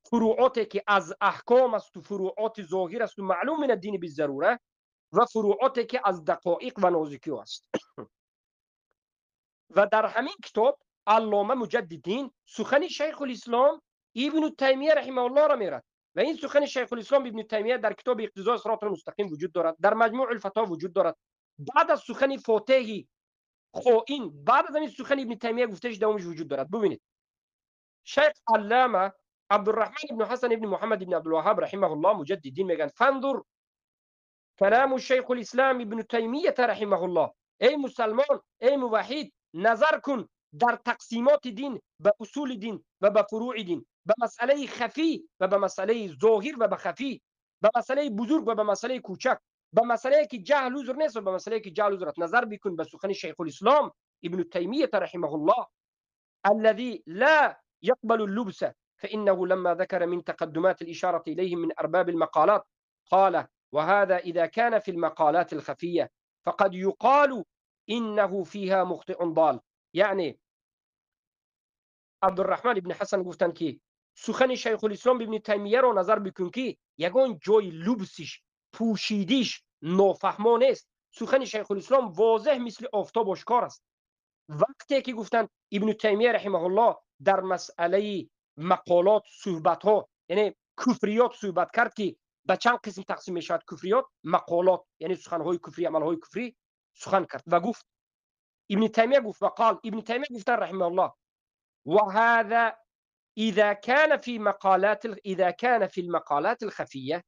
Speaker 1: فروعاتی که از احکام است و فروعات ظاهر است و معلوم من الدین بالضروره، و فروعاتی که از دقایق و نازکی است. و در همین کتاب علامه مجددین سخن شیخ الاسلام ابن تیمیه رحمه الله را میرد و این سخن شیخ الاسلام ابن تیمیه در کتاب اقتضاء صراط المستقیم وجود دارد، در مجموع الفتاوا وجود دارد. بعد از سخن فاتحی خائن، بعد از این سخن ابن تیمیه گفتش دومش وجود دارد. ببینید شیخ علامه عبدالرحمن ابن حسن ابن محمد ابن عبدالوهاب رحمه الله مجددین میگن فانظر کلام شیخ الاسلام ابن تیمیه رحمه الله، ای مسلمان ای موحد نظر کن در تقسیمات دین به اصول دین و به فروع دین، به مسئله خفی و به مسئله ظاهر و به خفی، به مسئله بزرگ و به مسئله کوچک، به مسئله که جهل عذر نیست و به مسئله که جهل عذر است. نظر بکن به سخن شیخ الاسلام ابن تیمیه رحمه الله الذي لا يقبل اللبس، فإنه لما ذكر من تقدمات الإشارة إليهم من أرباب المقالات قال وهذا إذا كان في المقالات الخفية فقد يقال إنه فيها مخطئ ضال. يعني عبدالرحمن ابن حسن گفتن که سخن شیخ الاسلام ابن تیمیه رو نظر بکن که یگان جای لبسش پوشیدیش نافهمان است. سخن شیخ الاسلام واضح مثل آفتاب آشکار است وقتی که گفتند ابن تیمیه رحمه الله در مسئله مقالات صحبت ها، یعنی کفریات صحبت کرد که به چند قسم تقسیم می شود کفریات، مقالات یعنی سخن های کفری، عمل های کفری، سخن کرد و گفت ابن تیمیه گفت وقال ابن تیمیه گفت رحمه الله وهذا إذا كان في المقالات الخفية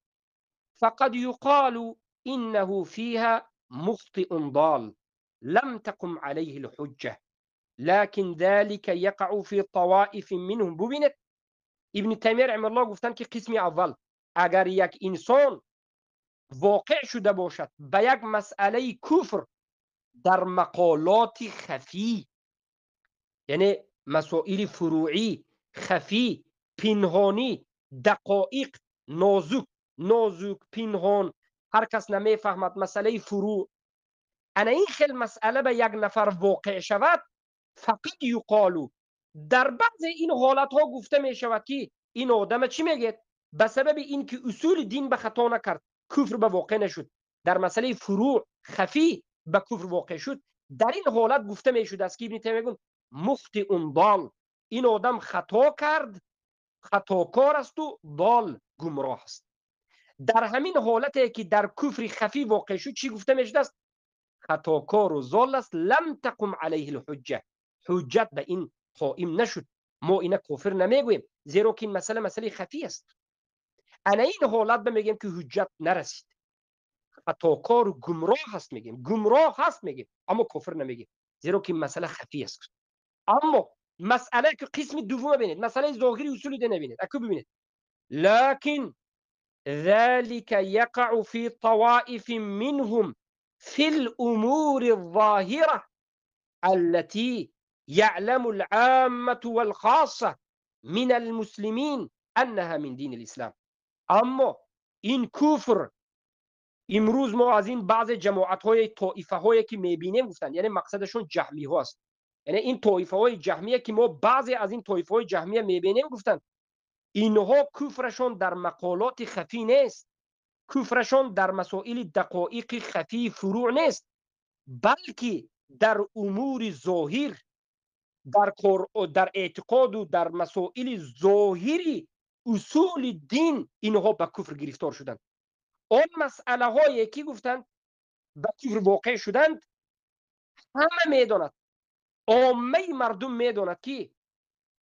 Speaker 1: فقد يقال إنه فيها مخطئ ضال لم تقم عليه الحجة لكن ذلك يقع في طوائف منهم. ببینید ابن تیمیه رحمه الله گفتن که قسم اول اگر یک انسان واقع شده باشد به یک مسئله کفر در مقالات خفی، یعنی مسائل فروعی، خفی، پنهانی، دقایق، نازک پنهان، هر کس نمیفهمد مسئله فروع، انا این خیل مسئله به یک نفر واقع شود، فقط یقالو در بعض این حالت ها گفته می شود که این آدم چی میگه؟ به سبب اینکه اصول دین به خطا نکرد کفر به واقع نشد، در مسئله فروع خفی به کفر واقع شد، در این حالت گفته می شود است که ابن تیمیه میگه مخطئ ضال، این آدم خطا کرد، خطاکار است و ضال، گمراه است. در همین حالتی که در کفر خفی واقع شد چی گفته می شود است؟ خطاکار و ضال است، لم تقم علیه الحجه، حجت به این قائم نشد، ما اینا کافر نمیگوییم زیرا که این مسئله خفی است. انا این حالت میگیم که حجت نرسید، خطاکار و گمراه هست میگیم، گمراه هست میگیم، اما کافر نمیگیم زیرا که مسئله خفی است. اما مسئله که قسم دوم ببینید، مسئله ظاهری اصول دین ببینید، اكو ببینید لكن ذلك يقع في طوائف منهم في الأمور الظاهرة التي يعلم العامة والخاصة من المسلمين أنها من دين الإسلام. اما این کفر امروز ما از این بعض جماعت های طائفه هایی که میبینیم گفتن، یعنی مقصدشون جهمی هاست، یعنی این طائفه های جهمیه که ما بعضی از این طائفه های جهمیه میبینیم گفتن اینها کفرشون در مقالات خفی نیست، کفرشون در مسائل دقایق خفی فروع نیست، بلکه در امور ظاهر، در اعتقاد و در مسائل ظاهری اصول دین اینها به کفر گرفتار شدند. آن مسئله هایی که گفتند به کفر واقع شدند همه میداند، عامه مردم میداند که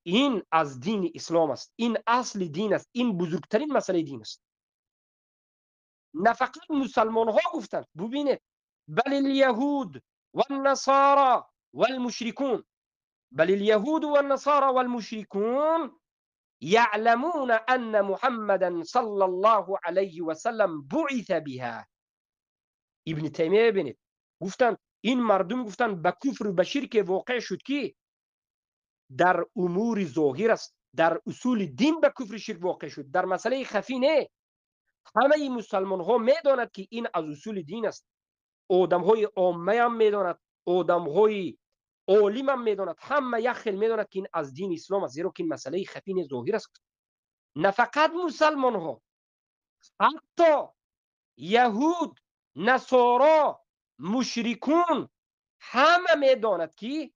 Speaker 1: این از دین اسلام است، این اصل دین است، این بزرگترین مسئله دین است. نه فقط مسلمان ها گفتند، ببینید بل الیهود والنصارى والمشركون، بل اليهود والنصارى والمشركون يعلمون أن محمدا صلى الله عليه وسلم بعث بها. ابن تیمیه ببینید گفتند این مردم گفتند به کفر و به شرک واقع شد که در امور ظاهر است، در اصول دین به کفر شرک واقع شد، در مسئله خفی نه. همه مسلمان ها میداند که این از اصول دین است، آدم های عامه هم میداند، آدم های عالم هم میداند، همه یک خیل میداند که این از دین اسلام است، زیرا که این مسئله خفی ظاهر است. نه فقط مسلمان ها، حتی یهود، نصارا، مشرکون همه میداند که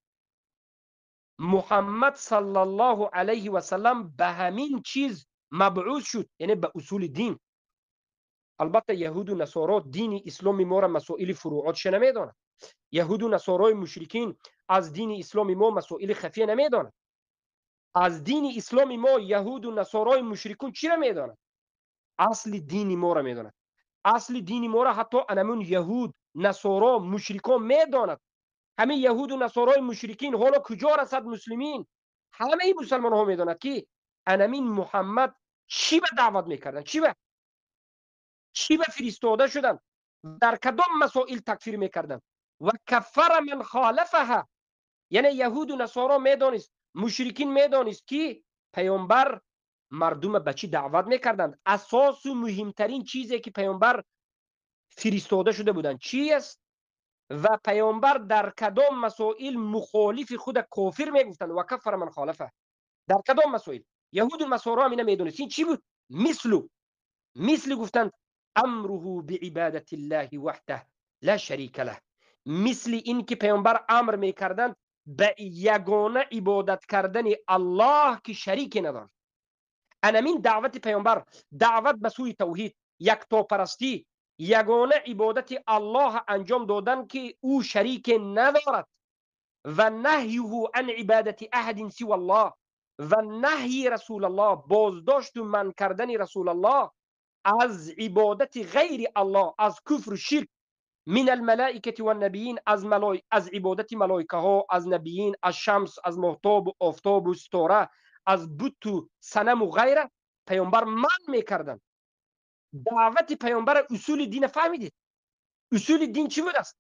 Speaker 1: محمد صلی الله علیه و سلم به همین چیز مبعوث شد، یعنی به اصول دین. البته یهود و نصارا دین اسلام ما را مسائل فروعاتش نمیداند، یهود و نصارای مشرکین از دین اسلام ما مسائل خفیه نمیداند. از دین اسلام ما یهود و نصارای مشرکون چی را میداند؟ اصل دین ما را میداند. اصل دین ما را حتی انمون یهود، نصارا، مشرکان میداند. همه یهود و نصارای مشرکین حالا کجا رسد مسلمین؟ همه مسلمان ها میداند که انمین محمد چی به دعوت میکردن، چی به فرستاده شدن، در کدام مسائل تکفیر میکردن و کفر من خالفها. یعنی یهود و نصارا میدانست، مشرکین میدانست که پیامبر مردم به چی دعوت میکردند. اساس و مهمترین چیزی که پیامبر فرستاده شده بودند چی است و پیامبر در کدام مسائل مخالف خود کافر میگفتند و کفر من خالفه. در کدام مسائل یهود و نصارا هم میدانست این چی بود؟ مثل گفتند امره بعبادت الله وحده لا شریک له، مثل این که پیامبر امر میکردند به یگانه عبادت کردن الله که شریک ندارد. انمین دعوت پیامبر، دعوت به سوی توحید، یکتاپرستی، یگانه عبادت الله انجام دادن که او شریک ندارد و نهیه عن عبادت احد سوى الله و نهی رسول الله، بازداشت و من کردن رسول الله از عبادت غیر الله، از کفر و شرک، من الملائکه و النبیین، از عبادت ملائکه ها، از نبیین، از شمس، از مهتاب و آفتاب و ستاره، از بت و صنم و غیره، پیامبر من میکردن. دعوت پیامبر اصول دین فهمیدید؟ اصول دین چی بود است؟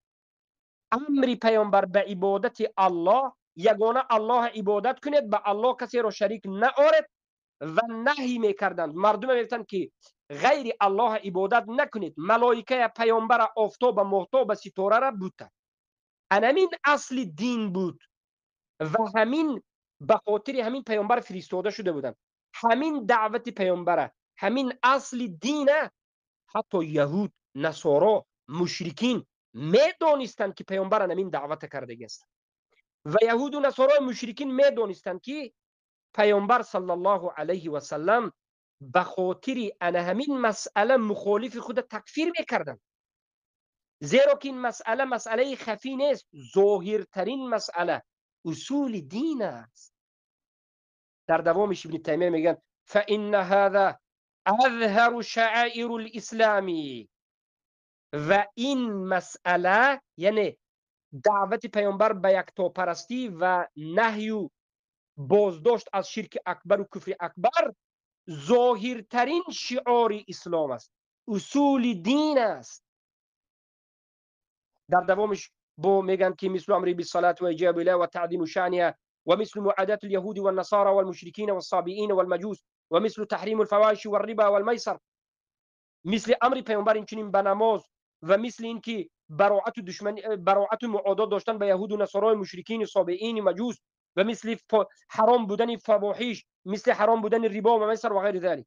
Speaker 1: امر پیامبر به عبادت الله، یگانه الله عبادت کنید، به الله کسی را شریک نآورید و نهی میکردند، مردم میگفتند که غیر الله عبادت نکنید، ملائکه، پیامبر، آفتاب، مهتاب، ستاره را بوده. همین اصل دین بود و همین به خاطر همین پیامبر فرستاده شده بودند. همین دعوت پیامبر، همین اصل دینه. حتی یهود، نصارا، مشرکین میدانستند که پیامبر همین دعوت کرده است و یهود و نصارا مشرکین میدانستند که پیامبر صلی الله علیه و سلم به خاطر همین مسئله مخالف خود تکفیر میکردند، زیرا که این مسئله مسئله خفی نیست، ظاهرترین مسئله اصول دین است. در دوامش ابن تیمیه میگن فإن هذا اظهر شعائر الاسلام، و این مسئله یعنی دعوت پیامبر به یکتاپرستی و نهی و بازداشت از شرک اکبر و کفر اکبر ظاهرترین شعار اسلام است، اصول دین است. در دوامش بو میگن که مثل امر بالصلاه و اجاب الله و تعظیم شأنها و مثل معادات اليهود والنصارى والمشركين والصابئين والمجوس و مثل تحریم الفواحش والربا والميسر، مثل امر پیامبر این چنین به نماز و مثل اینکه براعت دشمن، براعت معادات داشتن به یهود و نصارای مشرکین صابئین مجوس و مثل حرام بودن فواحش، مثل حرام بودن ربا و میسر و غیر ذلك.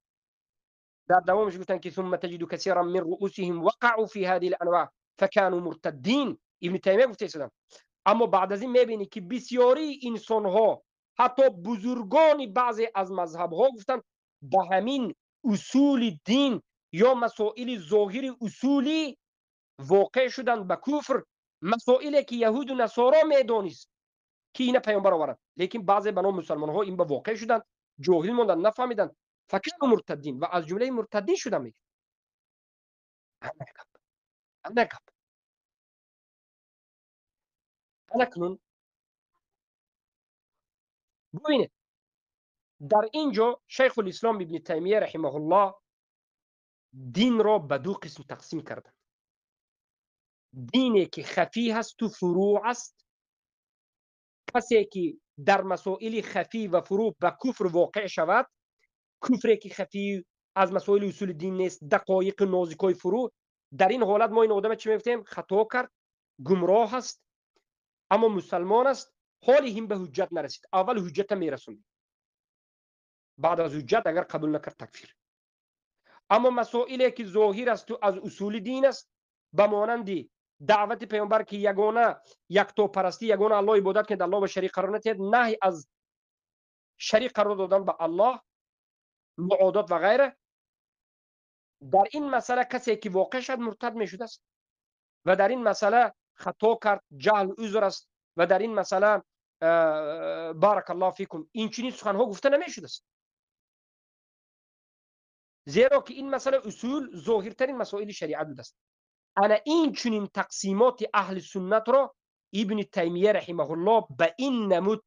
Speaker 1: در دوامش گفتن که ثم تجد كثيرا من رؤوسهم وقعوا في هذه الانواع فكانوا مرتدين. ابن تیمیه گفته است. اما بعد از این میبینی که بسیاری انسان ها، حتی بزرگان بعضی از مذهب ها گفتن به همین اصول دین یا مسائل ظاهر اصولی واقع شدن به کفر، مسائلی که یهود و نصارا میدانست که این پیامبر آورد، لیکن بعضی بنا مسلمان ها این به واقع شدن، جاهل موندن، نفهمیدن، فکانوا مرتدین و از جمله مرتدین شدن. میگه انکب الکنون ببینید در اینجا شیخ الاسلام ابن تیمیه رحمه الله دین را به دو قسم تقسیم کرده. دینی که خفی هست و فروع است، کسی که در مسائل خفی و فروع به کفر واقع شود، کفری که خفی از مسائل اصول دین نیست، دقایق نازکای فروع، در این حالت ما این آدم چی میگفتیم؟ خطا کرد، گمراه است، اما مسلمان است، حالی هم به حجت نرسید. اول حجت میرسوند، بعد از حجت اگر قبول نکرد تکفیر. اما مسائلی که ظاهر است و از اصول دین است، به مانند دعوت پیامبر که یگانه یکتاپرستی، یگانه الله عبادت کنید، الله به شریک قرار ندهید، نهی از شریک قرار دادن به الله، معادات و غیره، در این مسئله کسی که واقع شد مرتد می شده است و در این مسئله خطا کرد، جهل عذر است و در این مسئله بارک الله فیکم این چنین سخنها گفته نمی شده است، زیرا که این مسئله اصول ظاهرترین مسائل شریعت بود است. انا این چنین تقسیمات اهل سنت را ابن تیمیه رحمه الله به این نمود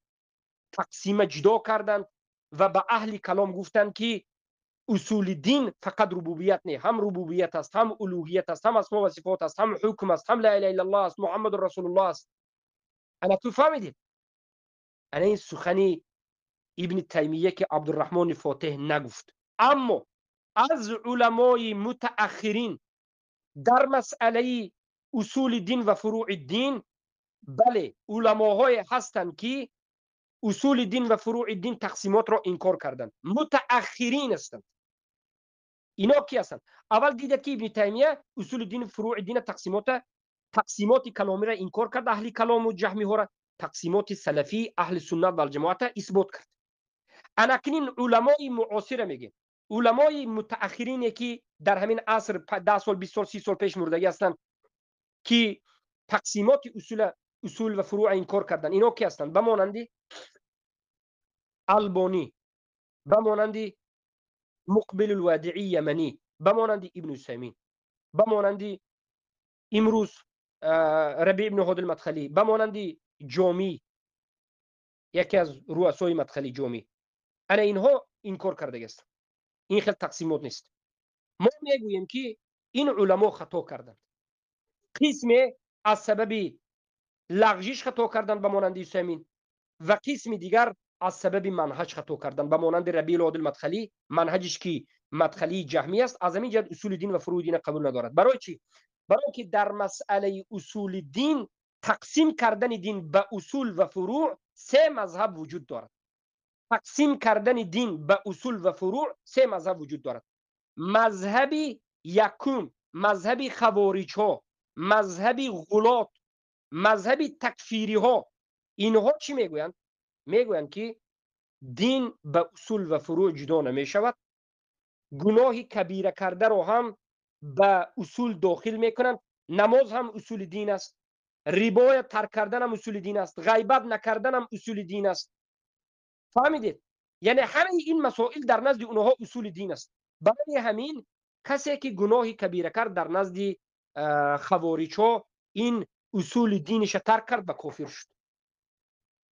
Speaker 1: تقسیم جدا کردند و به اهل کلام گفتند که اصول دین فقط ربوبیت نه، هم ربوبیت است، هم الوهیت است، هم اسماء و صفات است، هم حکم است، هم لا اله الا الله است، محمد رسول الله است. انا تو فهمیدید؟ انا این سخنی ابن تیمیه که عبدالرحمن فاتح نگفت، اما از علمای متأخرین در مسئله اصول دین و فروع دین، بله علماهای هستند که اصول دین و فروع دین تقسیمات را انکار کردند، متأخرین هستند. اینا کی هستند؟ اول دیدید که ابن تیمیه اصول دین و فروع دین تقسیمات کلامی را انکار کرد، اهل کلام و جهمی ها را، تقسیمات سلفی اهل سنت و الجماعت اثبات کرد. انکنین علمای معاصر میگه، علمای متأخرینی که در همین عصر 10 سال 20 سال 30 سال پیش مردگی هستند که تقسیمات اصول و فروع انکار کردن، اینا کی هستند؟ بمانندی البانی، بمانندی مقبل الوادعی یمنی، بمانندی ابن عثیمین، بمانندی امروز ربیع ابن هادی المدخلی، بمانندی جامی، یکی از رؤسای مدخلی جامی، انا اینها انکار کرده است. این خیلی تقسیمات نیست. ما میگوییم که این علما خطا کردند. قسم از سبب لغزش خطا کردند به مانند عثیمین و قسم دیگر از سبب منهج خطا کردند به مانند ربیع الهادی المدخلی. منهجش که مدخلی جهمی است، از همین جهت اصول دین و فروع دین قبول ندارد. برای چی؟ برای که در مسئله اصول دین تقسیم کردن دین به اصول و فروع سه مذهب وجود دارد. تقسیم کردن دین به اصول و فروع سه مذهب وجود دارد. مذهب یکم، مذهب خوارج ها، مذهب غلات، مذهب تکفیری ها، اینها چی میگویند؟ میگویند که دین به اصول و فروع جدا نمی شود. گناه کبیره کرده رو هم به اصول داخل میکنند. نماز هم اصول دین است، ربا ترک کردن هم اصول دین است، غیبت نکردن هم اصول دین است. فهمیدید؟ یعنی همه این مسائل در نزد اونها اصول دین است. برای همین کسی که گناه کبیره کرد در نزد خوارج ها این اصول دینش ترک کرد و کافر شد.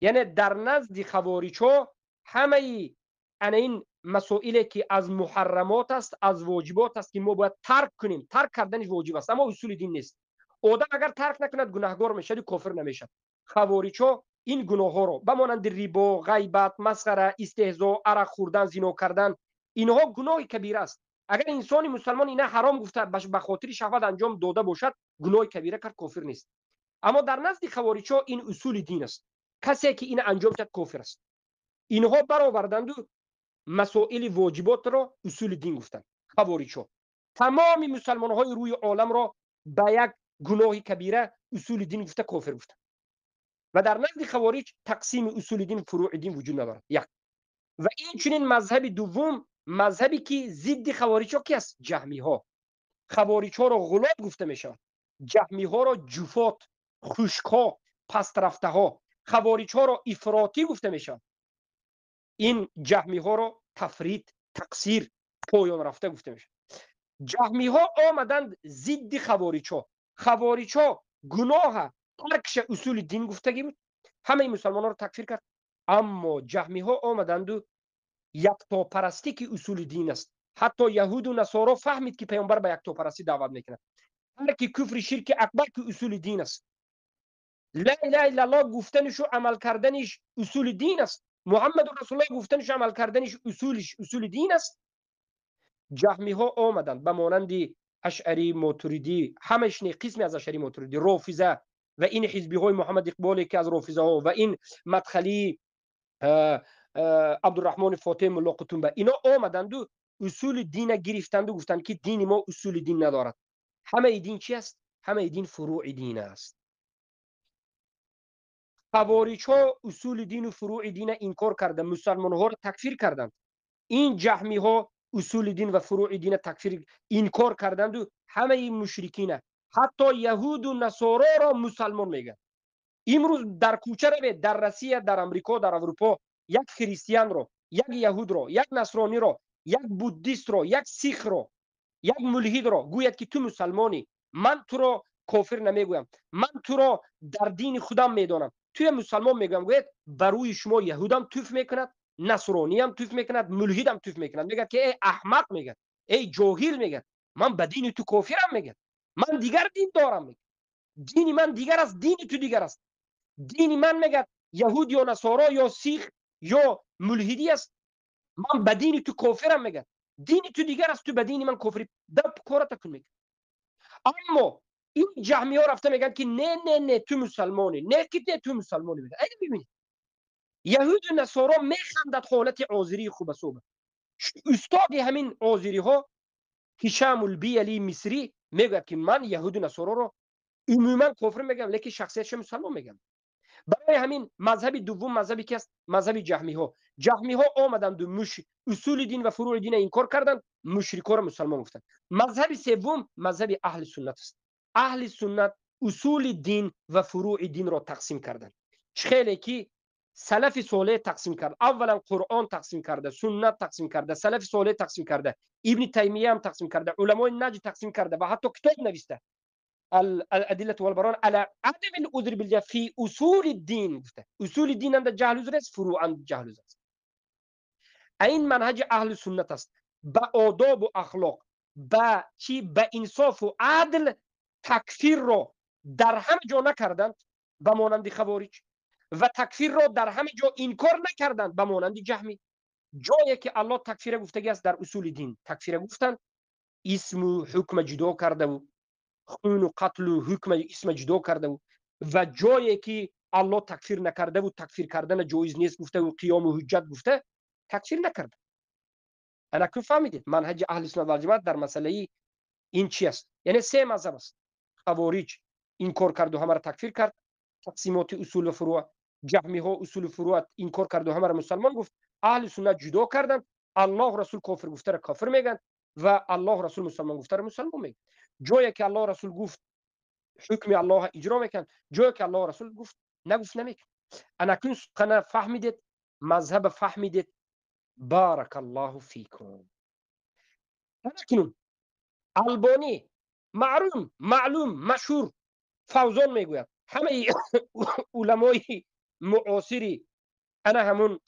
Speaker 1: یعنی در نزد خوارج ها همه این مسائلی که از محرمات است، از واجبات است که ما باید ترک کنیم، ترک کردنش واجب است، اما اصول دین نیست. آدم اگر ترک نکند گناهگار میشد، کافر نمیشد. خوارج ها این گناه ها رو بمانند ربا، غیبت، مسخره، استهزاء، عرق خوردن، زنا کردن، اینها گناه کبیره است. اگر انسان مسلمان اینا حرام گفته به خاطر شهوت انجام داده باشد، گناه کبیره کرد، کافر نیست. اما در نزد خوارج ها این اصول دین است. کسی که این انجام داد کافر است. اینها برآوردند و مسائل واجبات را اصول دین گفتند. خوارج ها تمام مسلمان های روی عالم را به یک گناه کبیره اصول دین گفته کافر گفتند. و در نزد خوارج تقسیم اصول دین فروع دین وجود ندارد. یک. و این چنین مذهب دوم، مذهبی که ضد خوارج ها کی است؟ جهمی ها. خوارج ها را غلات گفته می شود، جهمی ها را جفات، خشک ها، پست رفته ها. خوارج ها را افراطی گفته می شود. این جهمی ها را تفرید، تقصیر، پایان رفته گفته می شود. جهمی ها آمدند ضد خوارج ها. خوارج ها گناه ترکش اصول دین گفتگی بود، همه مسلمان ها رو تکفیر کرد. اما جهمی ها آمدند و یکتا پرستی که اصول دین است. حتی یهود و نصارا فهمید که پیامبر به یکتا پرستی دعوت میکند. هر کی کفر شرک اکبر که اصول دین است. لا اله الا الله گفتنش و عمل کردنش اصول دین است. محمد رسول الله گفتنش و عمل کردنش اصول دین است. جهمی ها آمدند به مانند اشعری، ماتریدی، همش قسمی از اشعری، ماتریدی، رافضه و این حزبی های محمد اقبالی که از رافضه ها و این مدخلی عبدالرحمن فاتح ملا قطنبه، اینا آمدند و اصول دین گرفتند و گفتند که دین ما اصول دین ندارد. همه دین چی است؟ همه دین فروع دین است. خوارج ها اصول دین و فروع دین انکار کردند، مسلمان ها را تکفیر کردند. این جهمی ها اصول دین و فروع دین تکفیر انکار کردند و همه مشرکین، حتی یهود و نصارا را مسلمان میگن. امروز در کوچه رو، در روسیه، در امریکا، در اروپا، یک کریستیان رو، یک یهود رو، یک نصرانی رو، یک بودیست رو، یک سیخ رو، یک ملحد رو گوید که تو مسلمانی، من تو رو کافر نمیگویم، من تو رو در دین خودم میدانم، توی مسلمان میگم، گوید بروی شما یهودم توف میکند، نصرانی هم توف میکند، ملحد هم توف میکند. میگه که ای احمق، میگه ای جاهل، میگه من به دین تو کافرم، میگه من دیگر دین دارم، میگه دین من دیگر است، دین تو دیگر است. دین من میگه یهود یا نصارا یا سیخ یا ملحدی است، من به دین تو کافرم، میگه دین تو دیگر است، تو به دین من کافری، دب کارت کن، میگه. اما این جهمی ها رفته میگن که نه نه نه تو مسلمانی، نه که نه تو مسلمانی. میگه اگه ببینید یهود و نصارا میخندد حالت عازری خوب صوبه. استاد همین عازری ها هشام البیلی مصری میگه که من یهود و نصارا رو عموما کافر میگم، لیکن شخصیتش مسلمان میگم. برای همین مذهب دوم مذهبی که است مذهب جهمی ها آمدند و اصول دین و فروع دین انکار کردند، مشرکا را مسلمان گفتند. مذهب سوم مذهب اهل سنت است. اهل سنت اصول دین و فروع دین را تقسیم کردند. خیلی که سلف صالح تقسیم کرد. اولا قرآن تقسیم کرده، سنت تقسیم کرده، سلف صالح تقسیم کرده، ابن تیمیه هم تقسیم کرده، علمای نجد تقسیم کرده و حتی کتاب نوشته الادله والبرهان على عدم العذر بالجهل في اصول الدين. اصول الدين عند جهل عذر است، فروع عند جهل عذر است. این منهج اهل سنت است. با آداب و اخلاق، با چی، با انصاف و عدل تکفیر را در همه جا نکردند به مانند خوارج و تکفیر را در همه جا انکار نکردند به مانند جهمی. جایی که الله تکفیر گفتگی است در اصول دین تکفیر گفتند، اسم و حکم جدا کرده و خون و قتل و حکم اسم جدا کرده و جایی که الله تکفیر نکرده و تکفیر کردن جایز نیست گفته و قیام و حجت گفته تکفیر نکرده. انا که فهمیدید منهج اهل سنت و جماعت در مسئله این چی است؟ یعنی سه مذهب است. خوارج انکار کرد و همه را تکفیر کرد، تقسیمات اصول و فروع. جهمی ها اصول و فروع انکار کرد و همه را مسلمان گفت. اهل سنت جدا کردن، الله رسول کافر گفته را کافر میگن و الله رسول مسلمان گفته را مسلمان میگن. جایی که الله رسول گفت حکم الله اجرا میکن، جایی که الله رسول گفت نگفت نمیکن. انا کن سخن فهمیدید، مذهب فهمیدید، بارک الله فیکم. اکنون البانی معلوم مشهور فوزان میگوید همه علمای معاصری انا همون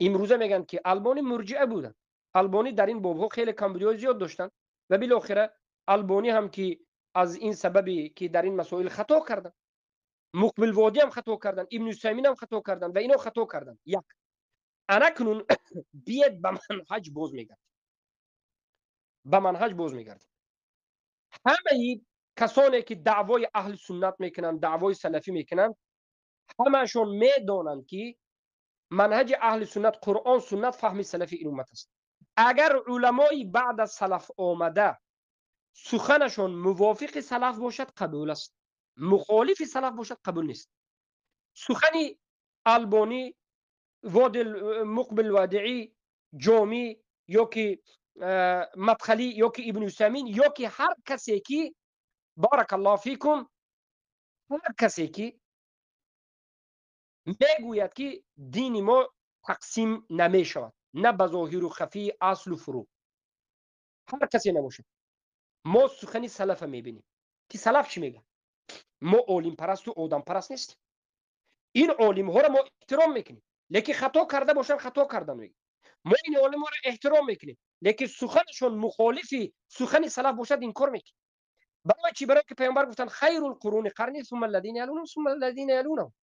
Speaker 1: امروزه میگن که البانی مرجعه بودن. البانی در این بابها خیلی کمبودی زیاد داشتن و بالاخره البانی هم که از این سببی که در این مسائل خطا کردن، مقبل وادی هم خطا کردن، ابن عثیمین هم خطا کردن و اینا خطا کردن. یک انا کنون بیاد به منهج باز میگرد، به منهج باز میگرد. همه کسانی که دعوای اهل سنت میکنن، دعوای سلفی میکنن، همشون میدونن که منهج اهل سنت قرآن سنت فهم سلفی این امت است. اگر علمای بعد از سلف آمده سخنشون موافق سلف باشد قبول است، مخالف سلف باشد قبول نیست. سخن البانی، مقبل وادعی، جامی یا که مدخلی یا که ابن عثیمین یا که هر کسی که بارک الله فیکم، هر کسی که میگوید که دین ما تقسیم نمی شود، نه به ظاهر و خفی، اصل و فروع، هر کسی نباشه. ما سخن سلف میبینیم که سلف چی میگه. ما عالم پرست و آدم پرست نیستیم. این عالم ها را ما احترام میکنیم، لیکن خطا کرده باشن خطا کردن میگیم. ما این عالم ها را احترام میکنیم، لیکن سخنشون مخالفی سخن سلف باشد انکار میکنیم. برای چی؟ برای که پیامبر گفتن خیر القرون قرنی ثم الذین یلونهم ثم الذین یلونهم.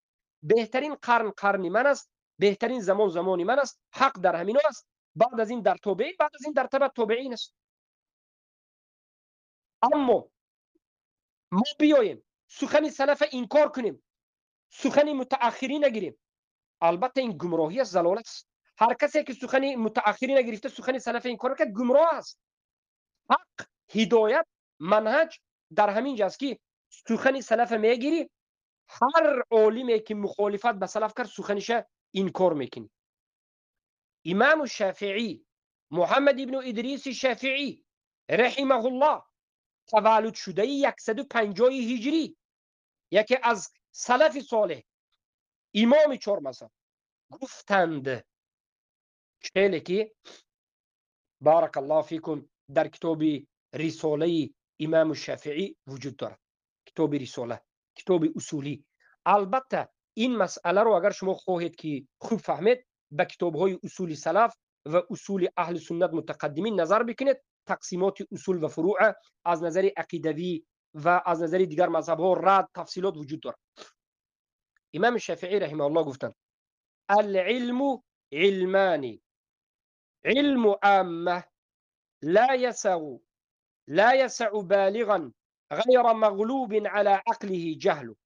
Speaker 1: بهترین قرن من است، بهترین زمان من است، حق در همین است، بعد از این در تابعین، بعد از این در تبع تابعین است. اما ما بیایم سخن سلف انکار کنیم، سخن متأخرین نگیریم، البته این گمراهی است، ضلالت است. هر کسی که سخن متأخرین نگرفته سخن سلف انکار کرد گمراه است. حق، هدایت، منهج در همین جاست که سخن سلف میگیری، هر عالمی که مخالفت به سلف کرد سخنش انکار میکنی. امام الشافعی محمد ابن ادریس شافعی رحمه الله تولد شده 150 هجری، یکی از سلف صالح، امام چهار مذهب، گفتند خیلی که بارک الله فیکم در کتاب رساله امام الشافعی وجود دارد. کتاب رساله، کتاب اصولی. البته این مسئله رو اگر شما خواهید که خوب فهمید به کتاب های اصول سلف و اصول اهل سنت متقدمین نظر بکنید. تقسیمات اصول و فروع از نظر عقیدوی و از نظر دیگر مذهب ها رد تفصیلات وجود دارد. امام شافعی رحمه الله گفتند العلم علمان، علم عامه لا يسع بالغا غير مغلوب على عقله جهله.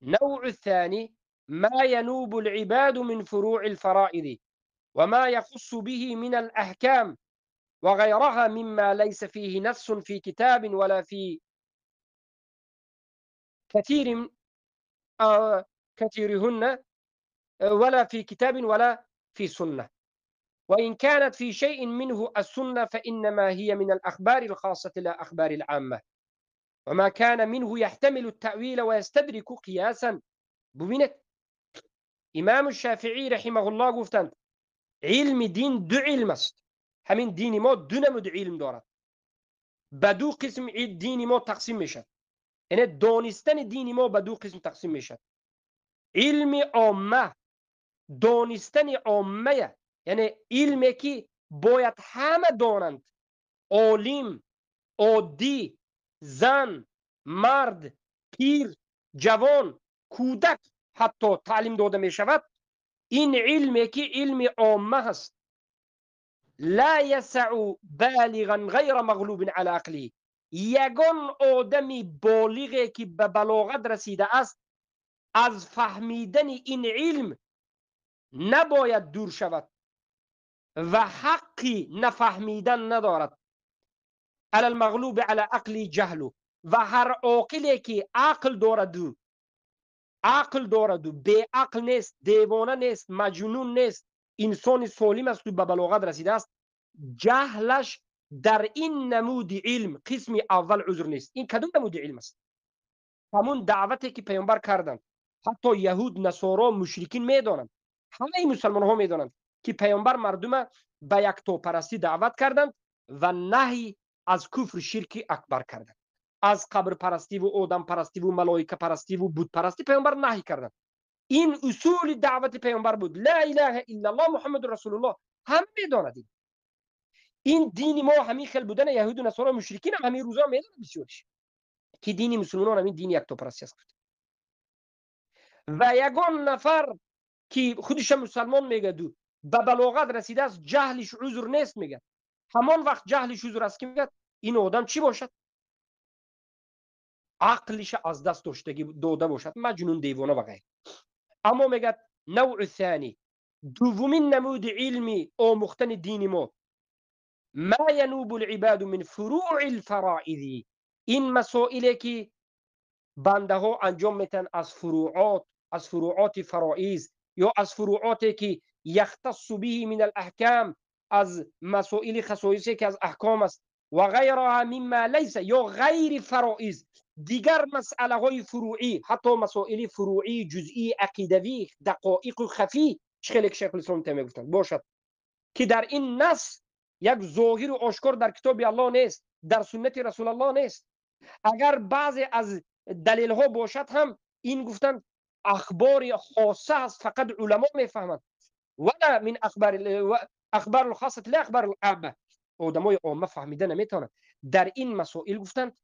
Speaker 1: نوع الثاني ما ينوب العباد من فروع الفرائض وما يخص به من الأحكام وغيرها مما ليس فيه نص في كتاب ولا في كثير كثيرهن ولا في كتاب ولا في سنة، وإن كانت في شيء منه السنة فإنما هي من الأخبار الخاصة لا أخبار العامة، وما كان منه يحتمل التأويل ويستدرك قياسا. ببینید امام الشافعی رحمه الله گفتند علم دین دو علم است، همین دین ما دو نمود علم دارد، به دو قسم دین ما تقسیم میشد، یعنی دانستن دین ما به دو قسم تقسیم میشد. علم عامه، دانستن عامه، یعنی علمی که باید همه دانند، عالم، عادی، زن، مرد، پیر، جوان، کودک حتی تعلیم داده می شود. این علمی که علم عامه هست، لا یسع بالغا غیر مغلوب علی عقله، یگان آدمی بالغی که به بلاغت رسیده است از فهمیدن این علم نباید دور شود و حقی نفهمیدن ندارد. علی المغلوب علی عقلی جهلو، و هر عاقلی که عقل دارد و بی عقل نیست، دیوانه نیست، مجنون نیست، انسان سالم است و به بلاغت رسیده است، جهلش در این نمود علم قسم اول عذر نیست. این کدوم نمود علم است؟ همون دعوتی که پیامبر کردند. حتی یهود، نصارا، مشرکین میدانند، همه مسلمان ها میدانند که پیامبر مردم به یکتاپرستی دعوت کردند و نهی از کفر شرک اکبر کردند. از قبر پرستی و آدم پرستی و ملائکه پرستی و بت پرستی پیامبر نهی کردند. این اصول دعوت پیامبر بود. لا اله الا الله محمد رسول الله. همه میدانند این دین ما همین خل بودن یهود و نصارا و مشرکین هم همین روزا میدانند بسیارش که دین مسلمانان همین دین یکتاپرستی است. و یگان نفر که خودش مسلمان میگه دو به بلاغت رسیده است جهلش عذر نیست، میگه همان وقت جهلش عذر است که میگه این آدم چی باشد؟ عقلش از دست داده باشد، مجنون، دیوانه و غیره. اما میگه نوع ثانی، دومین نمود علمی آموختن دین ما ینوب العباد من فروع الفرائض، این مسائلی که بنده ها انجام میتن از فروعات فرائض یا از فروعاتی که یختص به من الاحکام، از مسائل خصایصی که از احکام است، و غیرها مما لیس، یا غیر فرائض، دیگر مسئله های فروعی، حتی مسائل فروعی جزئی عقیدوی دقایق و خفی، خیلی شیخ الاسلام تیمیه گفتن باشد که در این نص یک ظاهر و آشکار در کتاب الله نیست، در سنت رسول الله نیست. اگر بعضی از دلیل ها باشد هم این گفتن اخبار خاصه است، فقط علما میفهمند، ولا من اخبار الخاصه لا اخبار العامه، آدمای عامه فهمیده نمیتونند. در این مسائل گفتند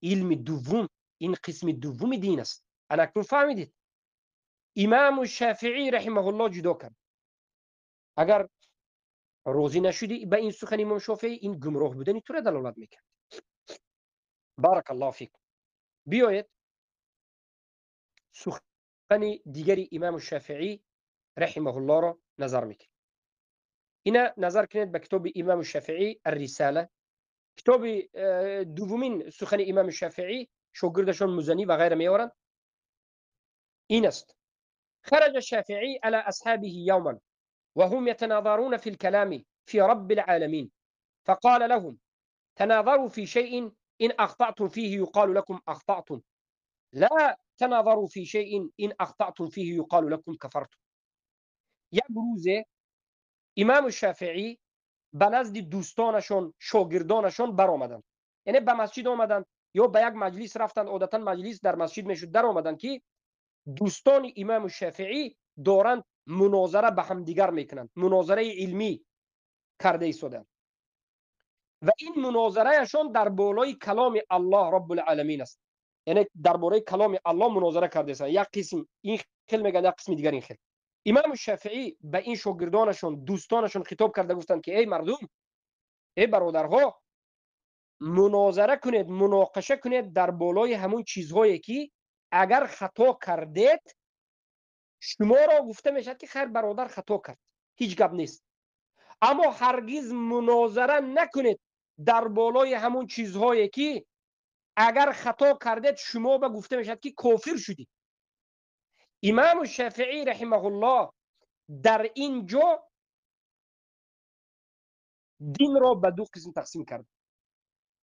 Speaker 1: علم دوم، این قسم دوم دین است. انا اکنون فهمیدید امام الشافعی رحمه الله جدا کرد. اگر راضی نشدی به این سخن امام شافعی، این گمراه بودنی تو را دلالت میکرد. بارک الله فیکم. بیایید سخن دیگری امام الشافعی رحمه الله را نظر میکنید. اینا نظر کنید به کتاب امام الشافعی الرساله، کتاب دومین سخن امام الشافعی، شاگردشون مزنی و غیره میارند. این است: خرج الشافعي على أصحابه يوما وهم يتناظرون في الكلام في رب العالمين، فقال لهم: تناظروا في شيء إن أخطأتم فيه يقال لكم أخطأتم، لا تناظروا في شيء إن أخطأتم فيه يقال لكم كفرتم. یک روزه امام الشافعی به نزد دوستانشون، شاگردانشون برآمدند، یعنی به مسجد آمدند یا به یک مجلس رفتند. عادتا مجلس در مسجد میشد. در آمدند که دوستان امام الشافعی دارند مناظره به هم دیگر میکنند، مناظره علمی کرده ایستادند و این مناظرهشون در بالای کلام الله رب العالمین است، یعنی در بالای کلام الله مناظره کرده است. یک قسم این خیل میگن، یک قسم دیگر این خیل. امام الشافعی به این شاگردانشون، دوستانشون خطاب کرده، گفتند که ای مردم، ای برادرها، مناظره کنید، مناقشه کنید در بالای همون چیزهایی که اگر خطا کردید شما را گفته میشد که خیر برادر خطا کرد، هیچ گپ نیست. اما هرگز مناظره نکنید در بالای همون چیزهایی که اگر خطا کردید شما به گفته میشد که کافر شدید. امام شافعی رحمه الله در اینجا دین را به دو قسم تقسیم کرد.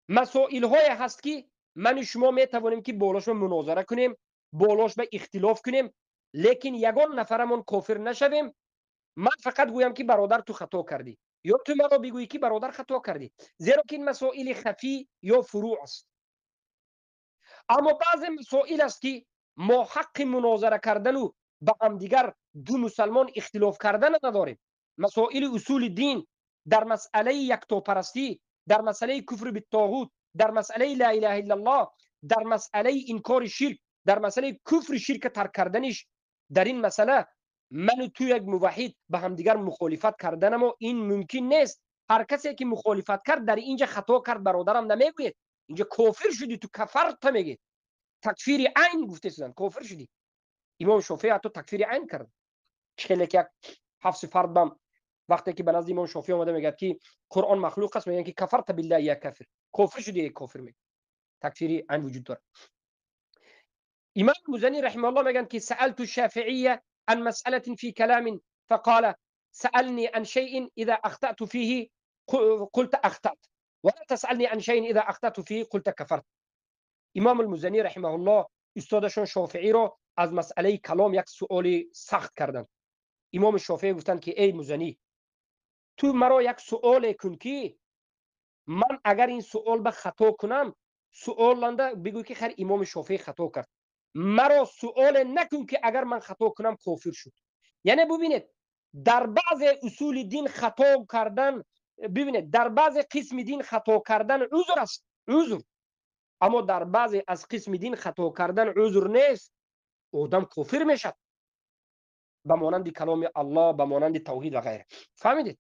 Speaker 1: مسائل های هست که من شما می توانیم که بالاش به مناظره کنیم، بالاش به اختلاف کنیم، لیکن یگان نفرمون کافر نشویم. من فقط گویم که برادر تو خطا کردی، یا تو مرا بگویی که برادر خطا کردی، زیرا که این مسائل خفی یا فروع است. اما بعض مسائل است که ما حق مناظره کردن و با هم دیگر دو مسلمان اختلاف کردن نداریم. مسائل اصول دین، در مسئله یکتاپرستی، در مسئله کفر بالطاغوت، در مسئله لا اله الا الله، در مسئله انکار شرک، در مسئله کفر شرک ترک کردنش، در این مسئله من و تو یک موحد به هم دیگر مخالفت کردن ما این ممکن نیست. هر کسی که مخالفت کرد در اینجا خطا کرد برادرم نمیگوید اینجا کافر شدی تو کفرت میگه، تکفیر عین گفته شدن کافر شدی. امام شافعی حتی تکفیر عین کرد. خیلی که حفظ فرد بم وقتی که به نزد امام شافعی اومده میگه که قرآن مخلوق است، میگن که کفرت بالله یا کافر، کافر شدی یک کافر میگه. تکفیر عین وجود داره. امام مزنی رحمه الله میگن که سألت الشافعية عن مسألة في كلام فقال سألني عن شيء إذا أخطأت فيه قلت أخطأت ولا تسألني عن شيء إذا أخطأت فيه قلت كفرت. امام المزنی رحمه الله استادشون شافعی رو از مسئله کلام یک سؤال سخت کردن. امام شافعی گفتن که ای مزنی، تو مرا یک سؤال کن که من اگر این سؤال به خطا کنم سؤال لنده بگو که خیر امام شافعی خطا کرد، مرا سؤال نکن که اگر من خطا کنم کافر شد. یعنی ببینید در بعض اصول دین خطا کردن، ببینید در بعض قسم دین خطا کردن عذر است، عذر. اما در بعضی از قسم دین خطا کردن عذر نیست، آدم کافر میشد به مانند کلام الله، به مانند توحید و غیره. فهمیدید؟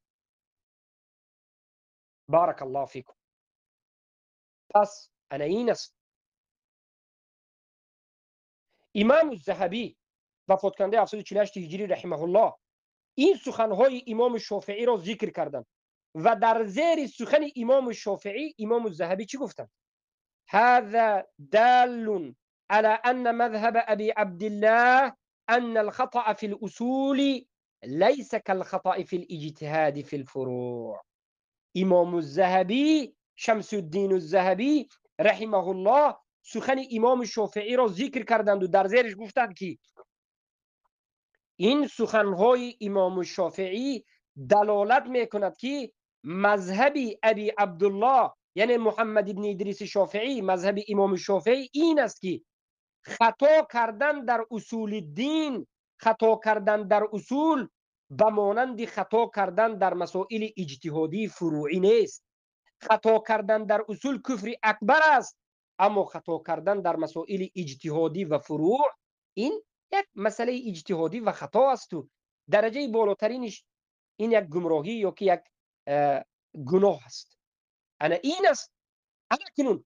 Speaker 1: بارک الله فیکم. پس انا این است. امام الذهبی وفات کننده 748 هجری رحمه الله این سخنهای امام شافعی را ذکر کردند و در زیر سخن امام شافعی امام الذهبی چی گفتند؟ هذا دال على أن مذهب أبي عبد الله أن الخطأ في الأصول ليس كالخطأ في الاجتهاد في الفروع. امام الذهبی شمس الدین الذهبی رحمه الله سخن امام شافعی را ذکر کردند و در زیرش گفتند که این سخنهای امام شافعی دلالت میکند که مذهب ابی عبدالله یعنی محمد ابن ادریس شافعی، مذهب امام شافعی این است که خطا کردن در اصول دین، خطا کردن در اصول به مانند خطا کردن در مسائل اجتهادی فروعی نیست. خطا کردن در اصول کفر اکبر است، اما خطا کردن در مسائل اجتهادی و فروع این یک مسئله اجتهادی و خطا است و درجه بالاترینش این یک گمراهی یا که یک گناه است. انا این است. انا کنون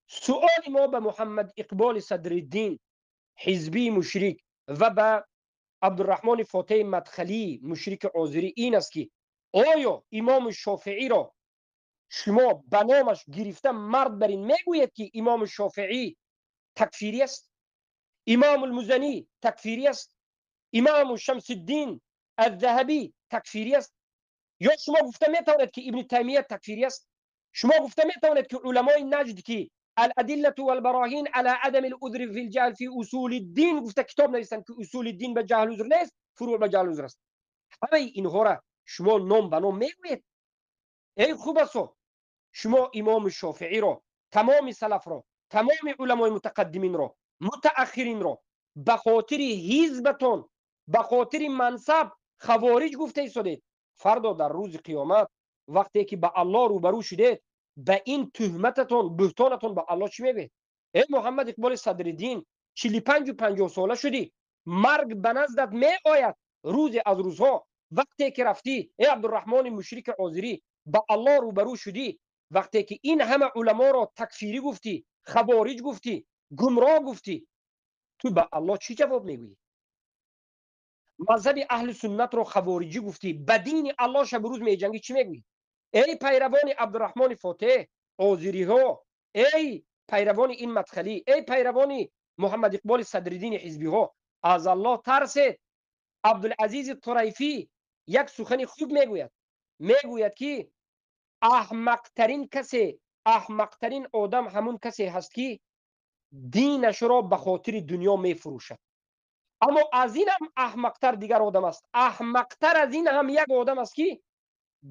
Speaker 1: سؤال ما به محمد اقبال صدرالدین حزبی مشرک و به عبدالرحمن فاتح مدخلی مشرک عازری این است که آیا امام شافعی را شما به نامش گرفته مرد برین میگوید که امام شافعی تکفیری است؟ امام المزنی تکفیری است؟ امام شمس الدین الذهبی تکفیری است؟ یا شما گفته میتواند که ابن تیمیه تکفیری است؟ شما گفته میتواند که علمای نجد که الادله والبراهین على عدم العذر في الجهل في اصول الدین گفته کتاب نوشتن که اصول الدین به جهل عذر نیست، فروع به جهل عذر است. همه اینها را شما نام به نام میگوید. ای خوب است شما امام شافعی را، تمام سلف را، تمام علمای متقدمین را، متأخرین را به خاطر حزبتون، به خاطر منصب خوارج گفته ایستادید. فردا در روز قیامت وقتی که به الله روبرو شدید به این تهمتتون، بهتانتون به الله چی میگید؟ ای محمد اقبال صدرالدین 45 و 50 ساله شدی، مرگ به نزدت می آید روز از روزها. وقتی که رفتی ای عبدالرحمن مشرک عازری به الله روبرو شدی، وقتی که این همه علما را تکفیری گفتی، خوارج گفتی، گمراه گفتی، تو به الله چی جواب میگویی؟ مذهب اهل سنت را خوارجی گفتی، به دین الله شب روز میجنگی، چی میگویی؟ ای پیروان عبدالرحمن فاتح عازری ها، ای پیروان این مدخلی، ای پیروان محمد اقبال صدرالدین حزبی ها، از الله ترسید. عبدالعزیز طریفی یک سخن خوب میگوید که احمقترین آدم همون کسی هست که دینش را به خاطر دنیا میفروشد. اما از این هم احمقتر دیگر آدم است. احمقتر از این هم یک آدم است که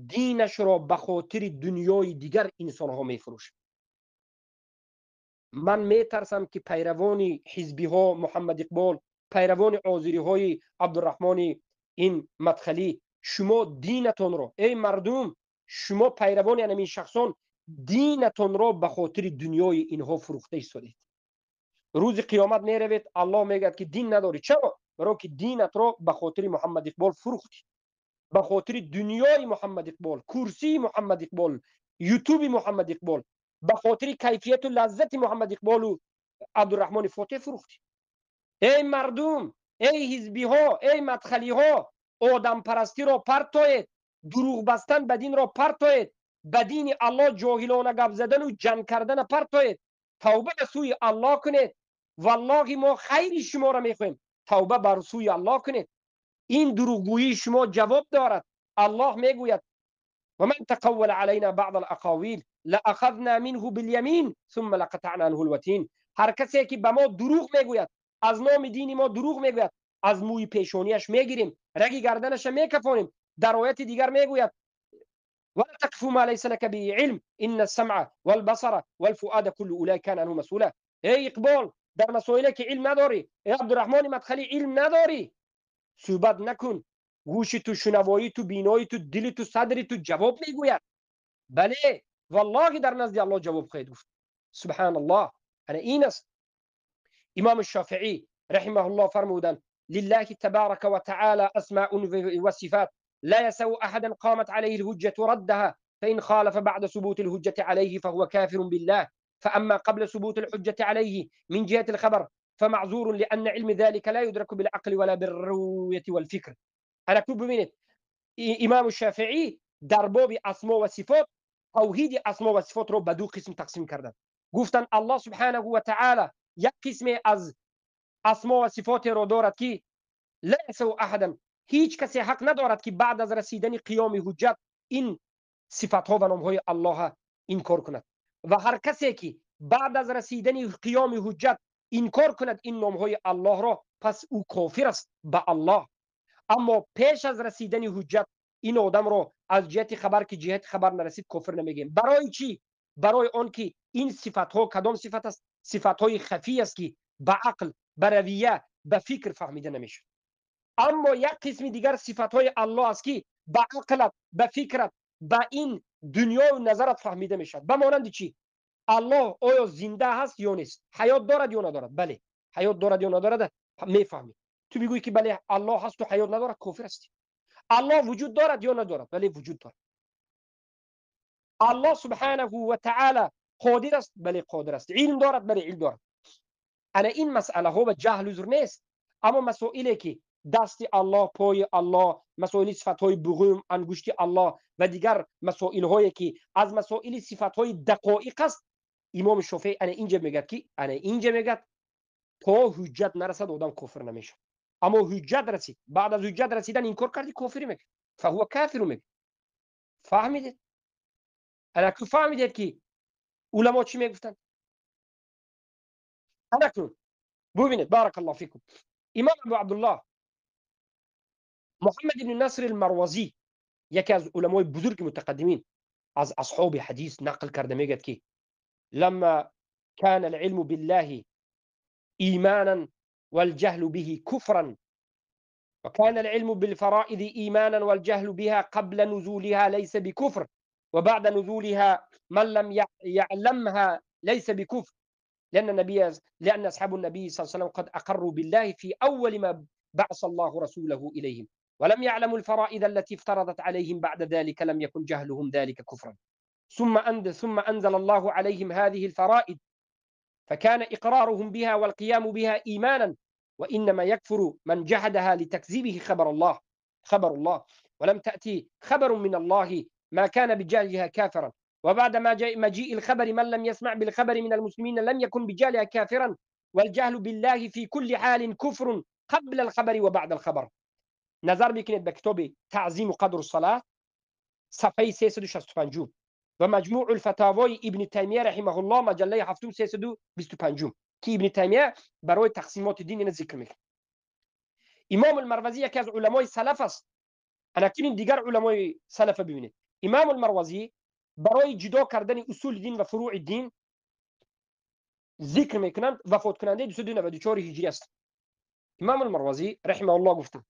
Speaker 1: دینش را به خاطر دنیای دیگر انسان ها میفروشد. من میترسم که پیروان حزبی ها محمد اقبال، پیروان آذری های عبدالرحمن این مدخلی، شما دینتون را، ای مردم، شما پیروان این شخصان دینتون را به خاطر دنیای اینها فروخته ایستادید. روز قیامت میروید الله میگه که دین نداری. چرا؟ برای که دینت را به خاطر محمد اقبال فروختی، به خاطر دنیای محمد اقبال، کرسی محمد اقبال، یوتیوب محمد اقبال، به خاطر کیفیت و لذت محمد اقبال و عبدالرحمن فاتح فروختی. ای مردم، ای حزبی ها، ای مدخلی ها، آدم پرستی را پرتایید، دروغ بستن به دین را پرتایید، به دین الله جاهلانه گپ زدن و جنگ کردن پرتایید، توبه به سوی الله کنید. والله ما خیر شما را میخوایم، توبه بر سوی الله کنید. این دروغگویی شما جواب دارد. الله میگوید و من تقول علينا بعض الاقاویل لاخذنا منه بالیمین ثم لقطعنا عنه الوتین. هر کسی که به ما دروغ میگوید، از نام دین ما دروغ میگوید، از موی پیشونیش میگیریم، رگ گردنش میکفانیم. در آیت دیگر میگوید ولا تقف ما ليس لك به علم ان السمع والبصر والفؤاد كل اولئك كان عنه مسئولا. ای اقبال، در مسائلی که علم نداری، ای عبدالرحمن مدخلی علم نداری، صحبت نکن. گوشی تو، شنوایی تو، بینایی تو، دلی تو، صدری تو جواب میگوید. بله والله در نزد الله جواب خواهید گفت. سبحان الله. انا این است. امام الشافعی رحمه الله فرمودند لله تبارك وتعالى اسماء وصفات لا يسوء احدا قامت عليه الحجة ردها فإن خالف بعد ثبوت الحجة عليه فهو كافر بالله فأما قبل ثبوت الحجة عليه من جهة الخبر فمعذور لأن علم ذلك لا يدرك بالعقل ولا بالرؤية والفكر. انا خوب ببینید امام الشافعی در باب اسما و صفات توحید اسما و صفات رو به دو قسم تقسیم کردن. گفتن الله سبحانه و تعالی یک قسم از اسما و صفات رو دارد که لا يسوء احدا، هیچ کسی حق ندارد که بعد از رسیدن قیام حجت این صفات ها و نام های الله انکار کند. و هر کسی که بعد از رسیدن قیام حجت انکار کند این نام های الله را، پس او کافر است به الله. اما پیش از رسیدن حجت این آدم رو از جهت خبر که جهت خبر نرسید کافر نمیگیم. برای چی؟ برای آن که این صفات ها کدام صفت است؟ صفات های خفی است که به عقل، به رویه، به فکر فهمیده نمیشه. اما یک قسم دیگر صفات های الله است که به عقلت، به فکرت، به این دنیا و نظرت فهمیده میشه. به مانند چی؟ الله آیا زنده هست یا نیست؟ حیات دارد یا ندارد؟ بله حیات دارد یا ندارد میفهمی. تو میگویی که بله الله هست و حیات ندارد، کافر هستی. الله وجود دارد یا ندارد؟ بله وجود دارد. الله سبحانه و تعالی قادر است؟ بله قادر است. علم دارد؟ بله علم دارد. انا این مسئله ها به جهل عذر نیست. اما مسائلی که دست الله، پای الله، مسائل صفات های بغوم، انگشت الله و دیگر مسائل هایی که از مسائل صفات های دقایق است، امام شافعی انا اینجا میگه تا حجت نرسد آدم کافر نمیشه. اما حجت رسید، بعد از حجت رسیدن انکار کردی کافری میگه، فهو کافر میگه. فهمیدید؟ انا که فهمیدید که علما چی میگفتن؟ انا کنون ببینید بارک الله فیکم. امام ابو عبدالله محمد بن نصر المروزی، یکی از علمای بزرگ متقدمین از اصحاب حدیث، نقل کرده میگه که لما كان العلم بالله ایمانا والجهل به كفرا وكان العلم بالفرائض إيمانا والجهل بها قبل نزولها ليس بكفر وبعد نزولها من لم يعلمها ليس بكفر لأن أصحاب النبي صلى الله عليه وسلم قد أقروا بالله في أول ما بعث الله رسوله إليهم ولم يعلموا الفرائض التي افترضت عليهم بعد ذلك لم يكن جهلهم ذلك كفرا ثم أنزل الله عليهم هذه الفرائض فكان إقرارهم بها والقيام بها إيمانا وإنما يكفر من جحدها لتكذيبه خبر الله ولم تأتي خبر من الله ما كان بجهلها كافرا وبعد ما جاء مجيء الخبر من لم يسمع بالخبر من المسلمين لم يكن بجهلها كافرا والجهل بالله في كل حال كفر قبل الخبر و بعد الخبر. نظر بکنید به کتاب تعظیم و قدر الصلاه صفحه 365 و مجموع الفتاوای ابن تیمیه رحمه الله مجله هفتم 325 که ابن تیمیه برای تقسیمات دین این ذکر میکنه. امام المروزی یکی از علمای سلف است. اناکنین دیگر علمای سلف ببینید. امام المروزی برای جدا کردن اصول دین و فروع دین ذکر میکنند وفات کننده 294 هجری است. امام المروزی رحمه الله گفتند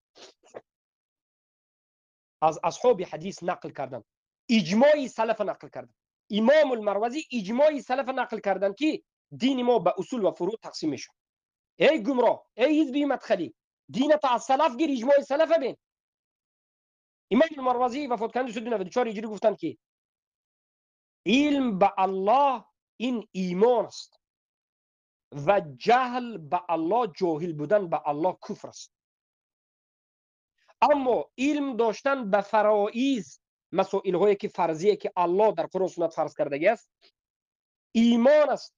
Speaker 1: از اصحاب حدیث نقل کردن، اجماع سلف نقل کردن. امام المروزی اجماع سلف نقل کردن که دین ما به اصول و فروع تقسیم میشه. ای گمراه، ای حزبی مدخلی، دین تا از سلف گیر، اجماع سلف بین. امام المروزی وفات کننده 294 هجری گفتند که علم به الله این ایمان است و جهل به الله، جاهل بودن به الله کفر است. اما علم داشتن به فرائض، مسائل هایی که فرضیه که الله در قرآن و سنت فرض کرده است، ایمان است.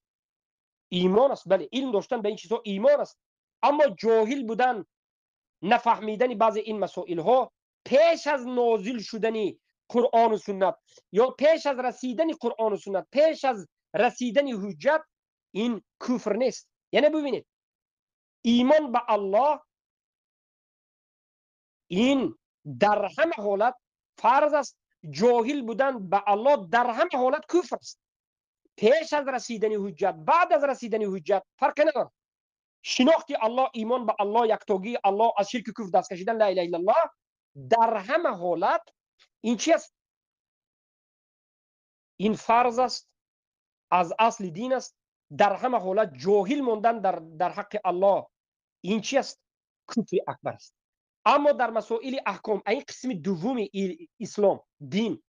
Speaker 1: ایمان است، بله، علم داشتن به این چیزها ایمان است. اما جاهل بودن، نفهمیدن بعض این مسائل ها پیش از نازل شدن قرآن و سنت یا پیش از رسیدن قرآن و سنت، پیش از رسیدن حجت، این کفر نیست. یعنی ببینید ایمان به الله این در همه حالت فرض است. جاهل بودن به الله در همه حالت کفر است. پیش از رسیدن حجت، بعد از رسیدن حجت فرق نداره. شناخت الله، ایمان به الله، یکتاگی الله، از شرک کفر دست کشیدن، لا اله الا الله، در همه حالت این چی است؟ این فرض است، از اصل دین است. در همه حالت جاهل موندن در حق الله این چی است؟ کفر اکبر است. اما در مسائل احکام، این قسم دوم اسلام دین،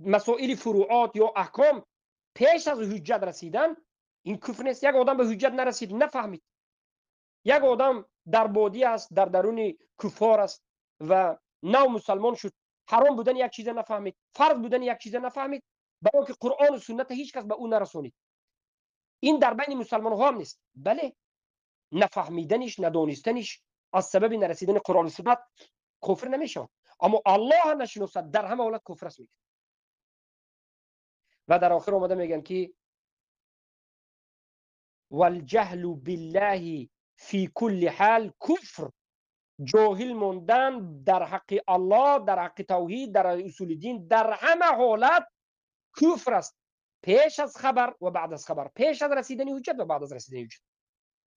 Speaker 1: مسائل فروعات یا احکام، پیش از حجت رسیدن این کفر نیست. یک آدم به حجت نرسید، نفهمید، یک آدم در بادی است، در درون کفار است و نو مسلمان شد، حرام بودن یک چیز نفهمید، فرض بودن یک چیز نفهمید، برای که قرآن و سنت هیچ کس به او نرسونید. این در بین مسلمان ها هم نیست. بله، نفهمیدنش، ندانستنش از سبب نرسیدن قرآن و سنت کفر نمیشه. اما الله نشناسد، در همه حالت کفر است میگه. و در آخر اومده میگن که والجهل بالله فی کل حال کفر، جاهل موندن در حق الله، در حق توحید، در اصول دین، در همه حالت کفر است. پیش از خبر و بعد از خبر، پیش از رسیدن حجت و بعد از رسیدن حجت.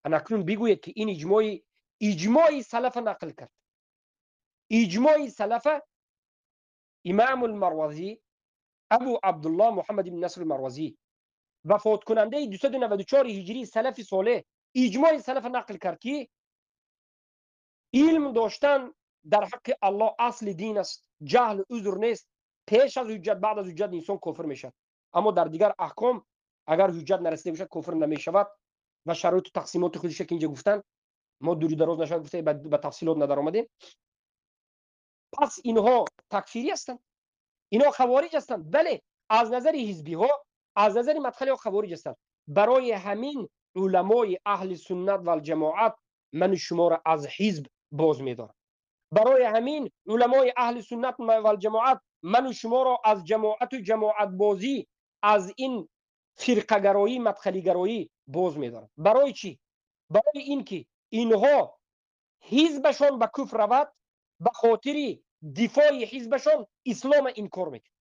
Speaker 1: اکنون بگوید که این اجماع سلف نقل کرد. اجماع سلف امام المروزی ابو عبدالله محمد بن نصر المروزی وفات کننده 294 هجری سلف صالح اجماع سلف نقل کرد که علم داشتن در حق الله اصل دین است، جهل عذر نیست. پیش از حجت، بعد از حجت انسان کافر میشد. اما در دیگر احکام اگر حجت نرسیده باشد کافر نمیشود و شرایط تقسیمات خودش که اینجا گفتن ما دوری دراز نشد گفته به تفصیلات ندار آمدیم. پس اینها تکفیری هستند، اینها خوارج هستند. بله، از نظر حزبی ها، از نظر مدخلی ها خوارج هستند. برای همین علمای اهل سنت و الجماعت من شما را از حزب باز می‌دارم. برای همین علمای اهل سنت و الجماعت من شما را از جماعت و جماعت بازی، از این فرقه گرایی، مدخلی گرایی باز می‌دارم. برای چی؟ برای اینکه اینها حزبشان به کفر رود، به خاطر دفاع حزبشان اسلام انکار میکنه.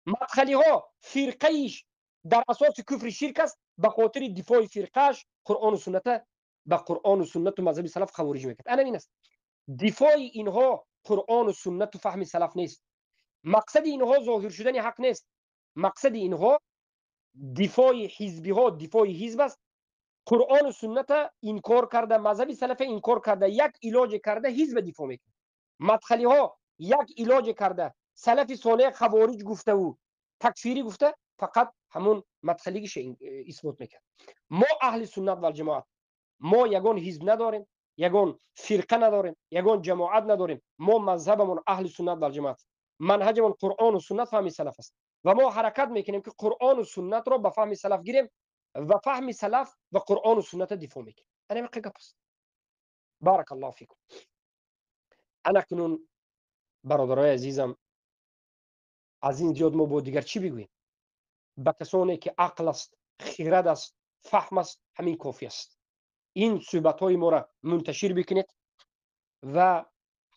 Speaker 1: مدخلی ها فرقهش در اساس کفر شرک است، به خاطر دفاع فرقهش قرآن و سنت، به قرآن و سنت و مذهب سلف خوارج میکنه. انا این است دفاع اینها قرآن و سنت و فهم سلف نیست. مقصد اینها ظاهر شدن حق نیست. مقصد اینها دفاع حزبی ها، دفاع حزب است. قرآن و سنت انکار کرده، مذهب سلف انکار کرده، یک علاج کرده، حزب دفاع میکنه. مدخلی ها یک علاج کرده، سلف صالح خوارج گفته و تکفیری گفته، فقط همون مدخلیش اثبات میکنه. ما اهل سنت و جماعت، ما یگان حزب نداریم، یگان فرقه نداریم، یگان جماعت نداریم. ما مذهبمون اهل سنت و جماعت، منهجمون قرآن و سنت فهم سلف است و ما حرکت میکنیم که قرآن و سنت رو به فهم سلف گیریم و فهم سلف و قرآن و سنت دفاع میکنیم. انا حقیقت است. بارک الله فیکم. انا کنون برادرای عزیزم، از این زیاد ما با دیگر چی بگوییم؟ به کسانی که عقل است، خرد است، فهم است، همین کافی است. این صحبت های ما را منتشر بکنید و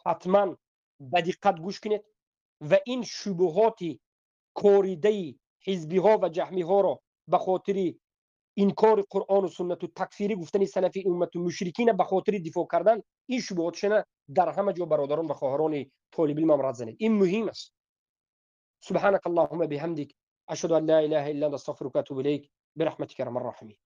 Speaker 1: حتما به دقت گوش کنید و این شبهات کوریده حزبی ها و جهمی ها را به خاطر انکار قرآن و سنت و تکفیری گفتن سلف امت و مشرکین به خاطر دفاع کردن، این شبهاتشون در همه جا برادران و خواهران طالب علم رد زنید. این مهم است. سبحانك اللهم بحمدك اشهد ان لا اله الا انت استغفرك واتوب اليك برحمتك يا ارحم الراحمين.